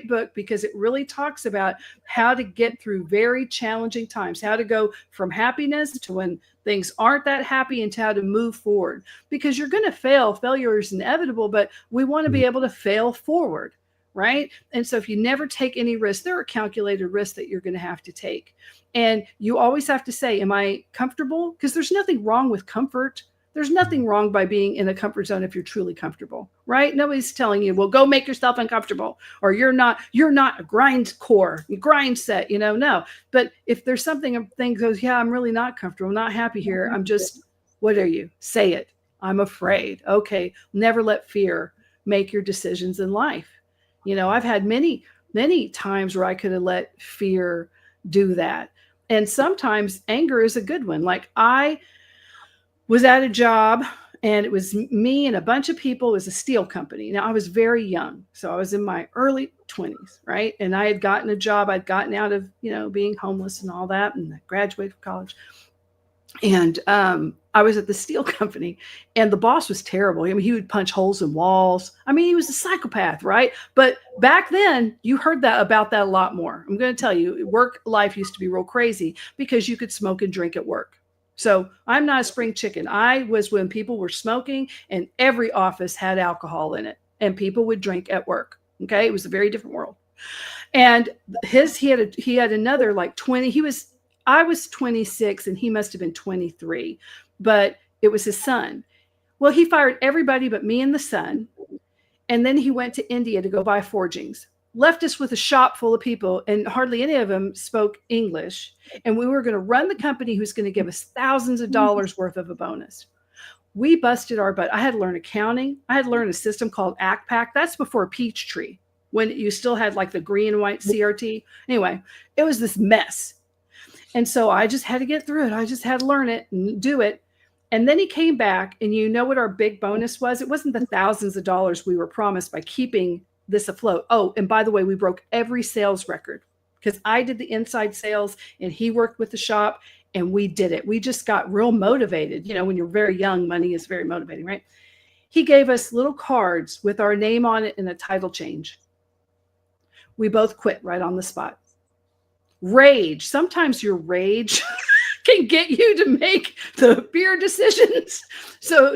book because it really talks about how to get through very challenging times, how to go from happiness to when things aren't that happy and how to move forward, because you're going to fail. Failure is inevitable, but we want to be able to fail forward. Right. And so if you never take any risks, there are calculated risks that you're going to have to take. And you always have to say, am I comfortable? Because there's nothing wrong with comfort. There's nothing wrong by being in a comfort zone if you're truly comfortable, right? Nobody's telling you, well, go make yourself uncomfortable, or you're not a grind set, no. But if there's something goes, yeah, I'm really not comfortable, I'm not happy here. I'm just, what are you? Say it. I'm afraid. Okay. Never let fear make your decisions in life. I've had many, many times where I could have let fear do that. And sometimes anger is a good one. Like I was at a job and it was me and a bunch of people. It was a steel company. Now I was very young. So I was in my early 20s, right? And I had gotten a job. I'd gotten out of, being homeless and all that. And I graduated from college. And I was at the steel company and the boss was terrible. I mean, he would punch holes in walls. I mean, he was a psychopath, right? But back then you heard about that a lot more. I'm going to tell you, work life used to be real crazy because you could smoke and drink at work. So I'm not a spring chicken. I was when people were smoking and every office had alcohol in it and people would drink at work. Okay. It was a very different world. And he had another like 20, I was 26 and he must have been 23, but it was his son. Well, he fired everybody but me and the son. And then he went to India to go buy forgings, left us with a shop full of people and hardly any of them spoke English. And we were going to run the company who's going to give us thousands of dollars worth of a bonus. We busted our butt. I had to learn accounting. I had to learn a system called ACPAC. That's before Peachtree, when you still had like the green and white CRT. Anyway, it was this mess. And so I just had to get through it. I just had to learn it and do it. And then he came back and you know what our big bonus was? It wasn't the thousands of dollars we were promised by keeping this afloat. Oh, and by the way, we broke every sales record because I did the inside sales and he worked with the shop and we did it. We just got real motivated. When you're very young, money is very motivating, right? He gave us little cards with our name on it and a title change. We both quit right on the spot. Rage. Sometimes your rage can get you to make the fear decisions. So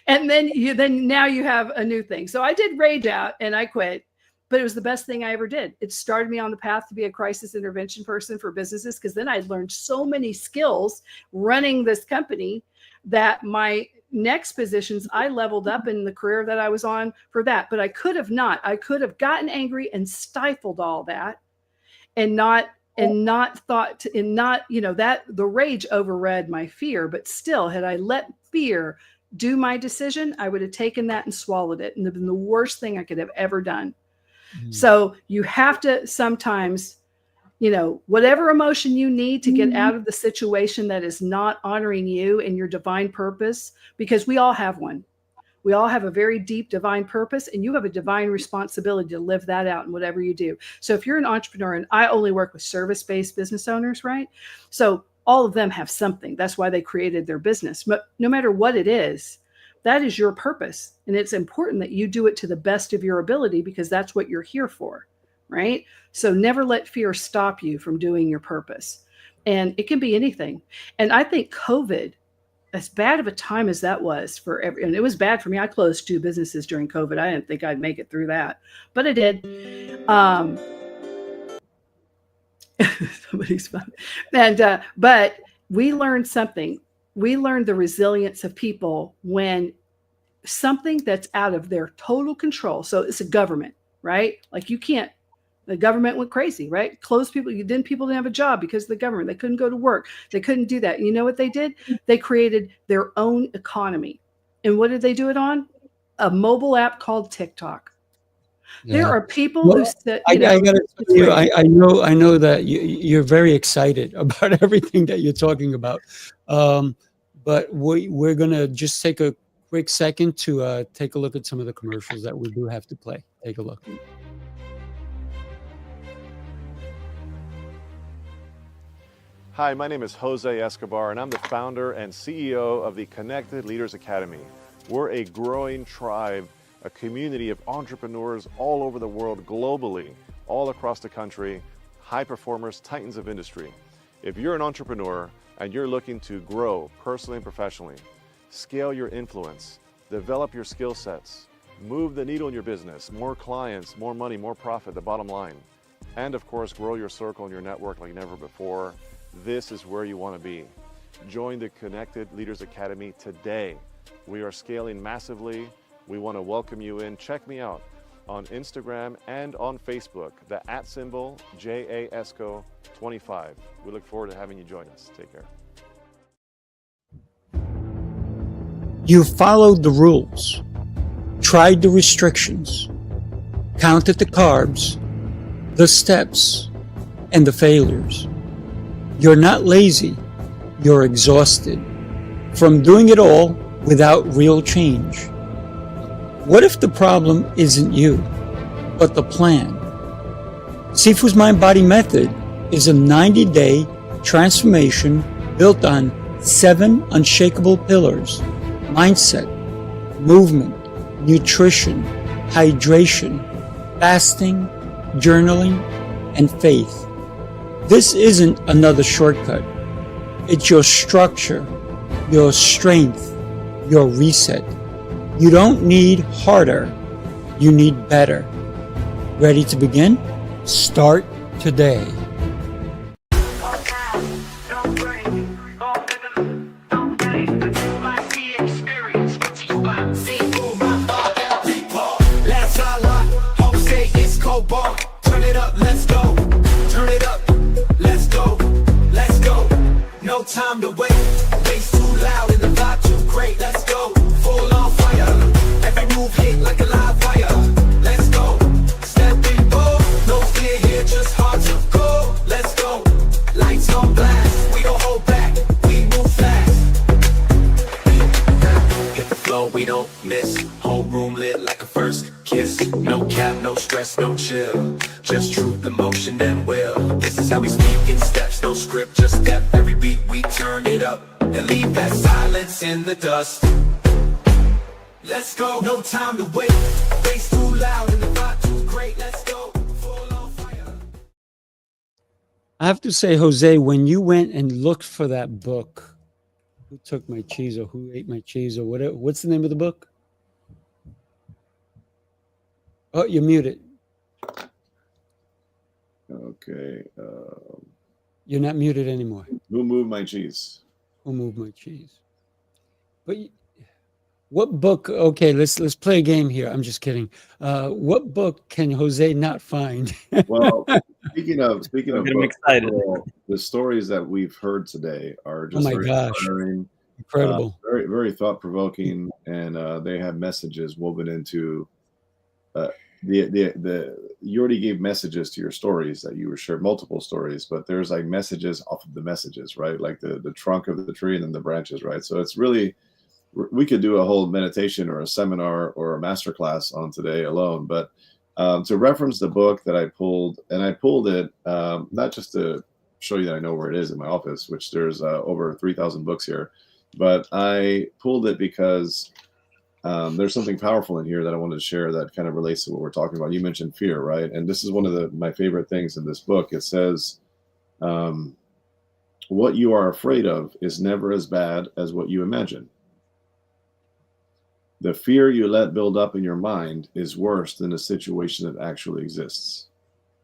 and then now you have a new thing. So I did rage out and I quit, but it was the best thing I ever did. It started me on the path to be a crisis intervention person for businesses, because then I learned so many skills running this company that my next positions, I leveled up in the career that I was on for that. But I could have gotten angry and stifled all that. And not that the rage overrid my fear, but still, had I let fear do my decision, I would have taken that and swallowed it. And it would have been the worst thing I could have ever done. Mm-hmm. So you have to sometimes, whatever emotion you need to get out of the situation that is not honoring you and your divine purpose, because we all have one. We all have a very deep divine purpose, and you have a divine responsibility to live that out in whatever you do. So if you're an entrepreneur, and I only work with service-based business owners, right? So all of them have something. That's why they created their business. But no matter what it is, that is your purpose. And it's important that you do it to the best of your ability, because that's what you're here for, right? So never let fear stop you from doing your purpose. And it can be anything. And I think COVID, as bad of a time as that was and it was bad for me. I closed 2 businesses during COVID. I didn't think I'd make it through that, but I did. Somebody's fun. And, but we learned something. We learned the resilience of people when something that's out of their total control. So it's a government, right? Like you can't The government went crazy, right? Closed people. People didn't have a job because of the government. They couldn't go to work. They couldn't do that. And you know what they did? They created their own economy. And what did they do it on? A mobile app called TikTok. Yeah. There are people who said, I gotta tell you, I know that you're very excited about everything that you're talking about. But we're gonna just take a quick second to take a look at some of the commercials that we do have to play. Take a look. Hi, my name is Jose Escobar, and I'm the founder and CEO of the Connected Leaders Academy. We're a growing tribe, a community of entrepreneurs all over the world, globally, all across the country, high performers, titans of industry. If you're an entrepreneur and you're looking to grow personally and professionally, scale your influence, develop your skill sets, move the needle in your business, more clients, more money, more profit, the bottom line, and of course, grow your circle and your network like never before, this is where you want to be. Join the Connected Leaders Academy today. We are scaling massively. We want to welcome you in. Check me out on Instagram and on Facebook, the @ JAESCO25. We look forward to having you join us. Take care. You followed the rules, tried the restrictions, counted the carbs, the steps, and the failures. You're not lazy, you're exhausted from doing it all without real change. What if the problem isn't you, but the plan? Sifu's Mind-Body Method is a 90-day transformation built on 7 unshakable pillars: mindset, movement, nutrition, hydration, fasting, journaling, and faith. This isn't another shortcut. It's your structure, your strength, your reset. You don't need harder, you need better. Ready to begin? Start today. Time to wait, bass too loud and the vibe too great. Let's go, full on fire. Every move hit like a live wire. Let's go, stepping bold. No fear here, just hard to go. Let's go, lights on blast. We don't hold back, we move fast. Hit the flow, we don't miss. Whole room lit like a first kiss. No cap, no stress, no chill. Just truth, emotion, and will. This is how we speak in steps, no script, just step. Every beat we turn it up and leave that silence in the dust. Let's go, no time to wait. Bass too loud and the vibe too great. Let's go, full on fire. I have to say, Jose, when you went and looked for that book, Who Took My Cheese or Who Ate My Cheese or whatever, what's the name of the book? Oh, you're muted. Okay. You're not muted anymore. Who Moved My Cheese? Who Moved My Cheese? But what book? Okay, let's play a game here. I'm just kidding. What book can Jose not find? Well, speaking of I'm books, excited. the stories that we've heard today are just very inspiring, Incredible, very very thought provoking, and they have messages woven into. You already gave messages to your stories that you were shared multiple stories, but there's like messages off of the messages, right? Like the trunk of the tree and then the branches, right? So it's really, we could do a whole meditation or a seminar or a masterclass on today alone. But to reference the book that I pulled, and I pulled it not just to show you that I know where it is in my office, which there's over 3,000 books here, but I pulled it because there's something powerful in here that I wanted to share that kind of relates to what we're talking about. You mentioned fear, right? And this is one of my favorite things in this book. It says, what you are afraid of is never as bad as what you imagine. The fear you let build up in your mind is worse than the situation that actually exists,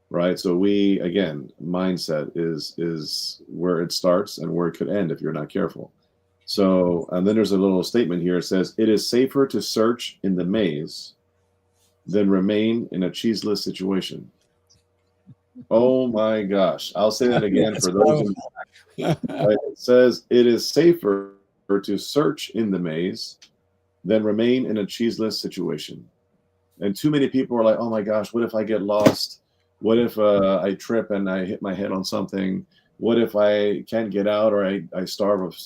right? So again, mindset is where it starts and where it could end if you're not careful. So, and then there's a little statement here. It says, it is safer to search in the maze than remain in a cheeseless situation. Oh my gosh. I'll say that again That's for those in right? It says it is safer to search in the maze than remain in a cheeseless situation. And too many people are like, oh my gosh, what if I get lost? What if I trip and I hit my head on something? What if I can't get out or I starve of,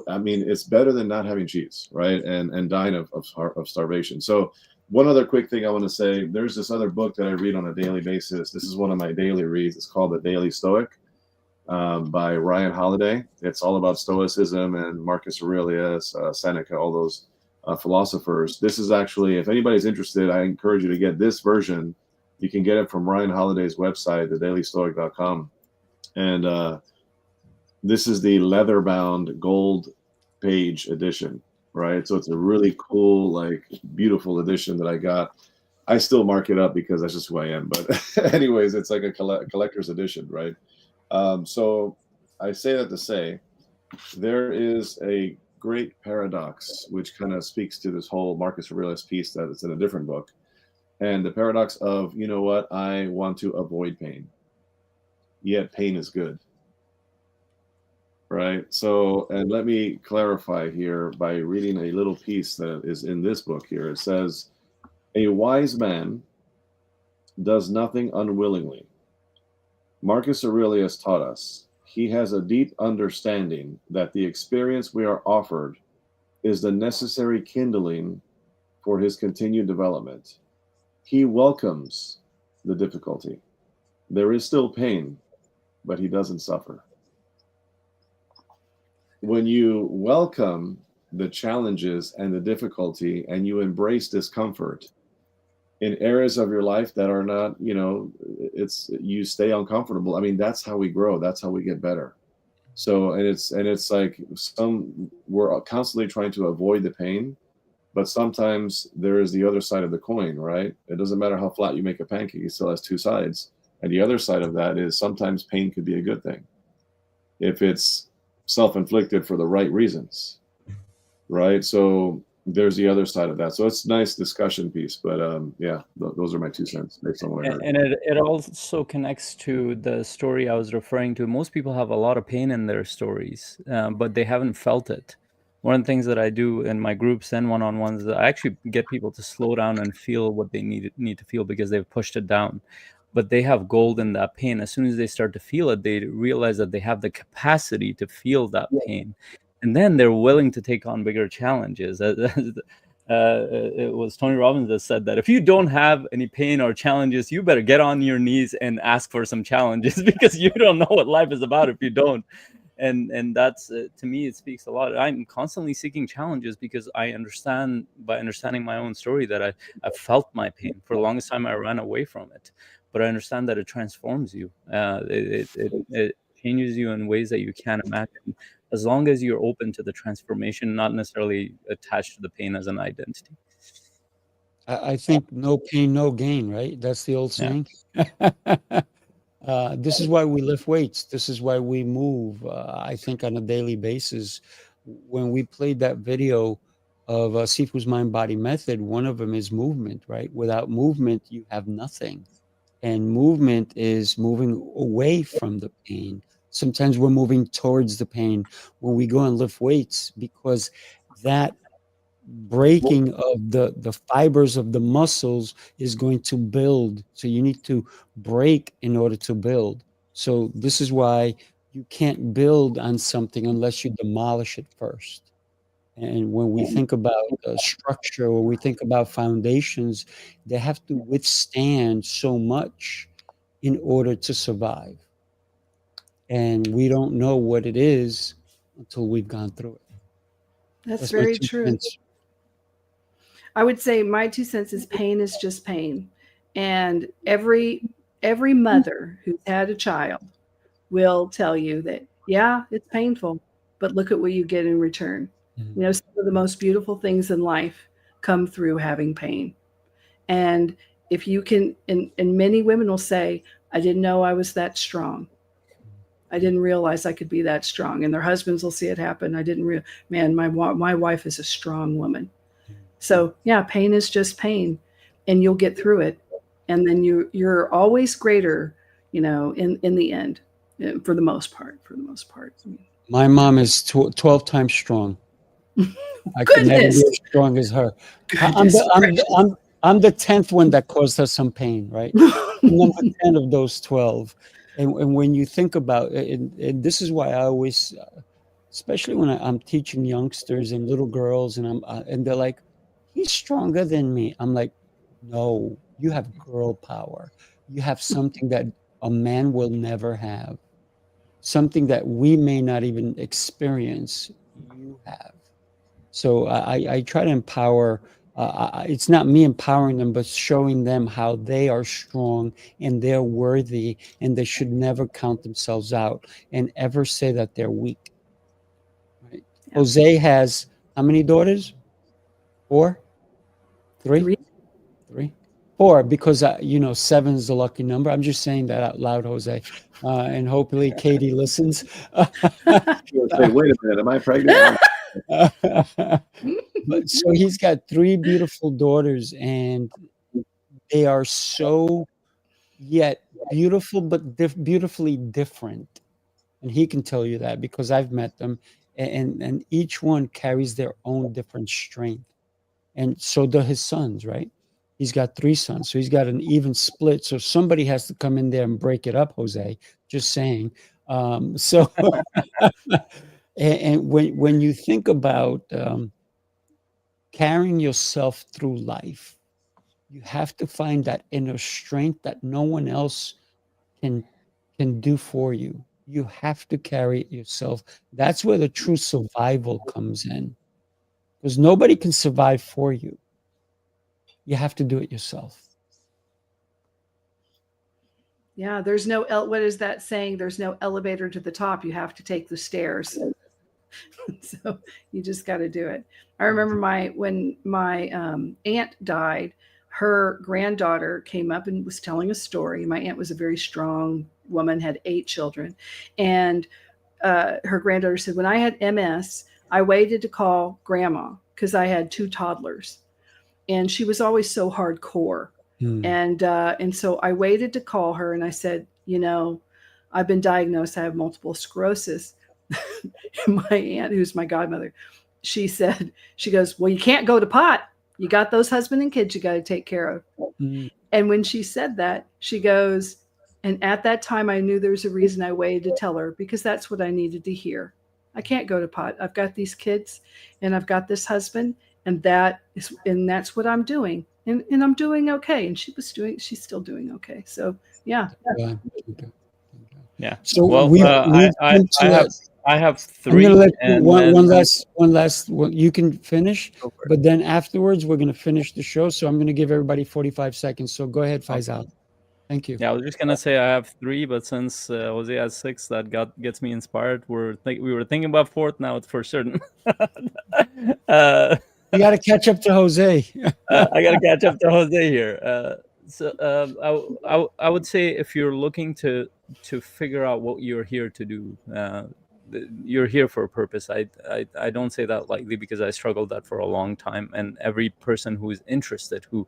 I mean, it's better than not having cheese, right? And dying of starvation. So one other quick thing I want to say, there's this other book that I read on a daily basis. This is one of my daily reads. It's called The Daily Stoic, by Ryan Holiday. It's all about Stoicism and Marcus Aurelius, Seneca, all those philosophers. This is actually, if anybody's interested, I encourage you to get this version. You can get it from Ryan Holiday's website, thedailystoic.com. And this is the leather-bound gold page edition, right? So it's a really cool, like, beautiful edition that I got. I still mark it up because that's just who I am. But anyways, it's like a collector's edition, right? So I say that to say there is a great paradox which kind of speaks to this whole Marcus Aurelius piece that it's in a different book. And the paradox of, you know what, I want to avoid pain, yet pain is good. Right? So, and let me clarify here by reading a little piece that is in this book here. It says, a wise man does nothing unwillingly. Marcus Aurelius taught us he has a deep understanding that the experience we are offered is the necessary kindling for his continued development. He welcomes the difficulty. There is still pain, but he doesn't suffer. When you welcome the challenges and the difficulty and you embrace discomfort in areas of your life that are not, it's, you stay uncomfortable. I mean, that's how we grow. That's how we get better. So, and it's like we're constantly trying to avoid the pain, but sometimes there is the other side of the coin, right? It doesn't matter how flat you make a pancake, it still has two sides. And the other side of that is sometimes pain could be a good thing if it's self-inflicted for the right reasons, right? So there's the other side of that. So it's a nice discussion piece, but yeah, those are my 2 cents based on what I heard. And it also connects to the story I was referring to. Most people have a lot of pain in their stories, but they haven't felt it. One of the things that I do in my groups and one-on-ones, I actually get people to slow down and feel what they need to feel because they've pushed it down. But they have gold in that pain. As soon as they start to feel it, they realize that they have the capacity to feel that pain. And then they're willing to take on bigger challenges. It was Tony Robbins that said that if you don't have any pain or challenges, you better get on your knees and ask for some challenges because you don't know what life is about if you don't. And that's, to me, it speaks a lot. I'm constantly seeking challenges because I understand, by understanding my own story, that I felt my pain. For the longest time, I ran away from it. But I understand that it transforms you. It changes you in ways that you can't imagine, as long as you're open to the transformation, not necessarily attached to the pain as an identity. I think no pain, no gain, right? That's the old saying. This is why we lift weights. This is why we move, I think, on a daily basis. When we played that video of Sifu's mind-body method, one of them is movement, right? Without movement, you have nothing. And movement is moving away from the pain. Sometimes we're moving towards the pain when we go and lift weights, because that breaking of the fibers of the muscles is going to build. So you need to break in order to build. So this is why you can't build on something unless you demolish it first. And when we think about structure, when we think about foundations, they have to withstand so much in order to survive. And we don't know what it is until we've gone through it. That's very true. Cents. I would say my 2 cents is pain is just pain. And every mother who's had a child will tell you that, yeah, it's painful, but look at what you get in return. You know, some of the most beautiful things in life come through having pain. And if you can, and many women will say, I didn't know I was that strong. I didn't realize I could be that strong. And their husbands will see it happen. I didn't man, my wife is a strong woman. So yeah, pain is just pain, and you'll get through it. And then you're always greater. in the end, for the most part. My mom is 12 times strong. I could never be as strong as her. I'm the 10th one that caused her some pain, right? Number 10 of those 12. And when you think about it, and this is why I always, especially when I'm teaching youngsters and little girls, and they're like, he's stronger than me. I'm like, no, you have girl power. You have something that a man will never have, something that we may not even experience. You have. So I try to empower. It's not me empowering them, but showing them how they are strong and they're worthy, and they should never count themselves out and ever say that they're weak. Right? Yeah. Jose has how many daughters? 4? 3? 3? 4, because 7 is the lucky number. I'm just saying that out loud, Jose, and hopefully Katie listens. Say, wait a minute, am I pregnant? But so he's got 3 beautiful daughters, and they are so yet beautiful, but beautifully different. And he can tell you that because I've met them, and each one carries their own different strength. And so do his sons, right? He's got 3 sons, so he's got an even split. So somebody has to come in there and break it up, Jose. Just saying. And when you think about carrying yourself through life, you have to find that inner strength that no one else can do for you. You have to carry it yourself. That's where the true survival comes in, because nobody can survive for you. You have to do it yourself. Yeah, there's no what is that saying? There's no elevator to the top. You have to take the stairs. So you just got to do it. I remember when my aunt died, her granddaughter came up and was telling a story. My aunt was a very strong woman, had 8 children. And her granddaughter said, when I had MS, I waited to call grandma because I had 2 toddlers. And she was always so hardcore. And so I waited to call her, and I said, I've been diagnosed. I have multiple sclerosis. And my aunt, who's my godmother, she goes, well, you can't go to pot. You got those husband and kids you got to take care of. And when she said that, she goes, and at that time, I knew there was a reason I waited to tell her, because that's what I needed to hear. I can't go to pot. I've got these kids and I've got this husband, and that's what I'm doing. And I'm doing okay. And she's still doing okay. So yeah. Yeah. So I have 3. I'm going to let one last. You can finish, but then afterwards we're going to finish the show. So I'm going to give everybody 45 seconds. So go ahead, Faisal. Thank you. Yeah, I was just gonna say I have 3, but since Jose has 6, that gets me inspired. We were thinking about 4th. Now it's for certain. You got to catch up to Jose. I got to catch up to Jose here. I would say if you're looking to figure out what you're here to do, you're here for a purpose. I don't say that lightly, because I struggled that for a long time. And every person who is interested, who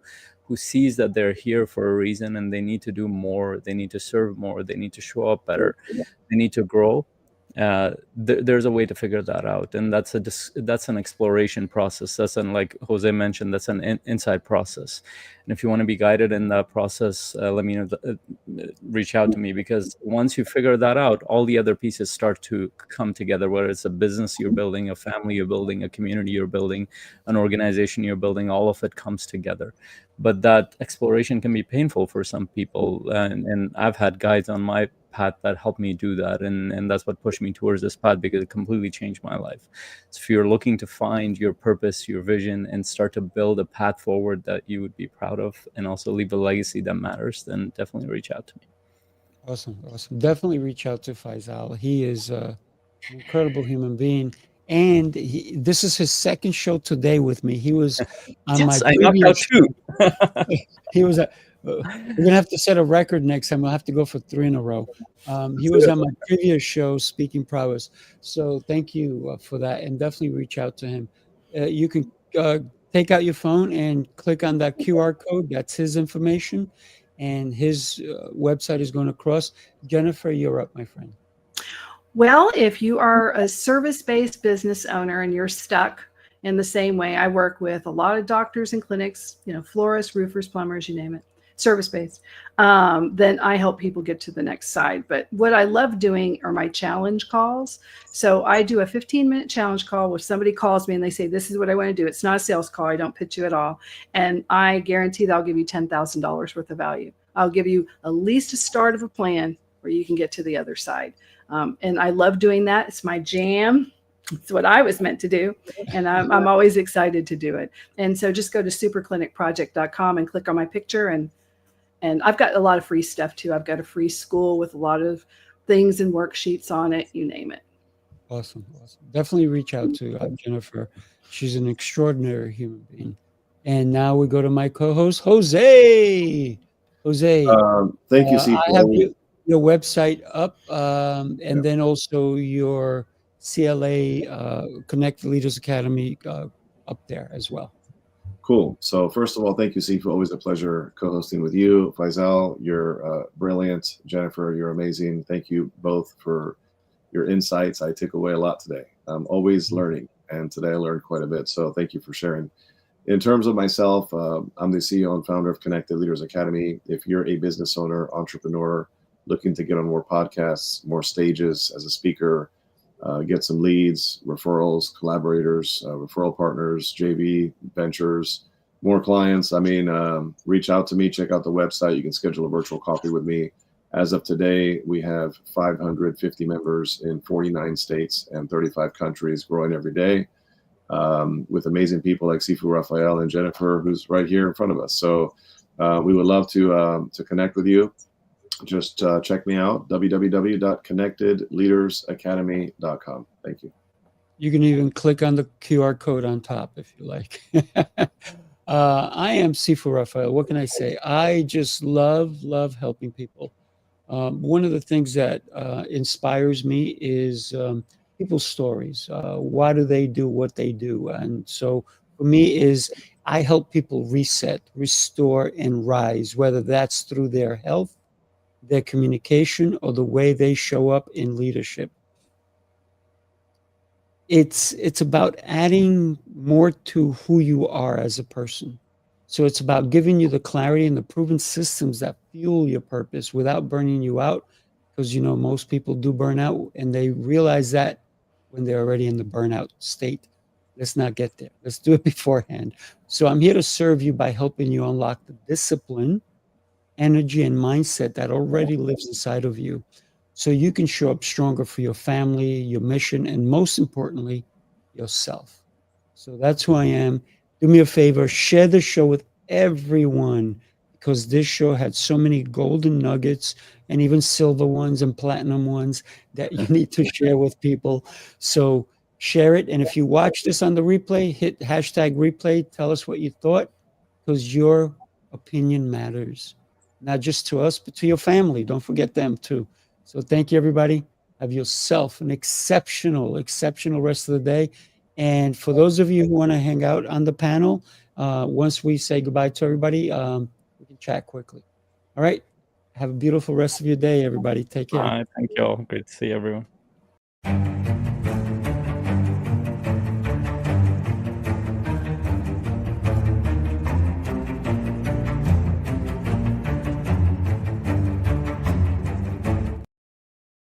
sees that they're here for a reason and they need to do more, they need to serve more, they need to show up better, they need to grow. There's a way to figure that out, and that's an exploration process. Like Jose mentioned, that's an inside process. And if you want to be guided in that process, let me know. Reach out to me, because once you figure that out, all the other pieces start to come together. Whether it's a business you're building, a family you're building, a community you're building, an organization you're building, all of it comes together. But that exploration can be painful for some people, and I've had guides on my path that helped me do that, and that's what pushed me towards this path, because it completely changed my life. So if you're looking to find your purpose, your vision, and start to build a path forward that you would be proud of, and also leave a legacy that matters, then definitely reach out to me. Awesome. Definitely reach out to Faisal. He is an incredible human being, and this is his 2nd show today with me. He was on my previous show. He was we're gonna have to set a record next time. We'll have to go for 3 in a row. He was on my previous show, Speaking Prowess. So thank you for that, and definitely reach out to him. You can take out your phone and click on that QR code. That's his information, and his website is going across. Jennifer, you're up, my friend. Well, if you are a service-based business owner and you're stuck in the same way, I work with a lot of doctors and clinics, florists, roofers, plumbers, you name it, service-based, then I help people get to the next side. But what I love doing are my challenge calls. So I do a 15-minute challenge call where somebody calls me and they say, this is what I want to do. It's not a sales call. I don't pitch you at all. And I guarantee that I'll give you $10,000 worth of value. I'll give you at least a start of a plan where you can get to the other side. And I love doing that. It's my jam. It's what I was meant to do. And I'm always excited to do it. And so just go to superclinicproject.com and click on my picture. And I've got a lot of free stuff too. I've got a free school with a lot of things and worksheets on it, you name it. Awesome. Definitely reach out to Jennifer. She's an extraordinary human being. And now we go to my co-host, Jose. Jose. Thank you, Sifu. I have your website up, and then also your CLA Connect Leaders Academy up there as well. Cool. So first of all, thank you, Sifu. Always a pleasure co-hosting with you. Faisal, you're brilliant. Jennifer, you're amazing. Thank you both for your insights. I took away a lot today. I'm always learning, and today I learned quite a bit. So thank you for sharing. In terms of myself, I'm the CEO and founder of Connected Leaders Academy. If you're a business owner, entrepreneur, looking to get on more podcasts, more stages as a speaker, get some leads, referrals, collaborators, referral partners, JV ventures, more clients, reach out to me, check out the website. You can schedule a virtual coffee with me. As of today, we have 550 members in 49 states and 35 countries, growing every day, with amazing people like Sifu, Rafael, and Jennifer, who's right here in front of us. So we would love to connect with you. Just check me out, www.connectedleadersacademy.com. Thank you. You can even click on the QR code on top if you like. I am Sifu Rafael. What can I say? I just love helping people. One of the things that inspires me is people's stories. Why do they do what they do? And so for me is I help people reset, restore, and rise, whether that's through their health, their communication, or the way they show up in leadership. It's about adding more to who you are as a person. So it's about giving you the clarity and the proven systems that fuel your purpose without burning you out, because most people do burn out, and they realize that when they're already in the burnout state. Let's not get there. Let's do it beforehand. So I'm here to serve you by helping you unlock the discipline, energy, and mindset that already lives inside of you, so you can show up stronger for your family, your mission, and most importantly, yourself. So that's who I am. Do me a favor, share the show with everyone, because this show had so many golden nuggets and even silver ones and platinum ones that you need to share with people. So share it. And if you watch this on the replay, hit hashtag replay. Tell us what you thought, because your opinion matters. Not just to us, but to your family. Don't forget them too. So thank you, everybody. Have yourself an exceptional rest of the day. And for those of you who want to hang out on the panel, once we say goodbye to everybody, we can chat quickly. All right. Have a beautiful rest of your day, everybody. Take care. Thank you all. Great to see everyone.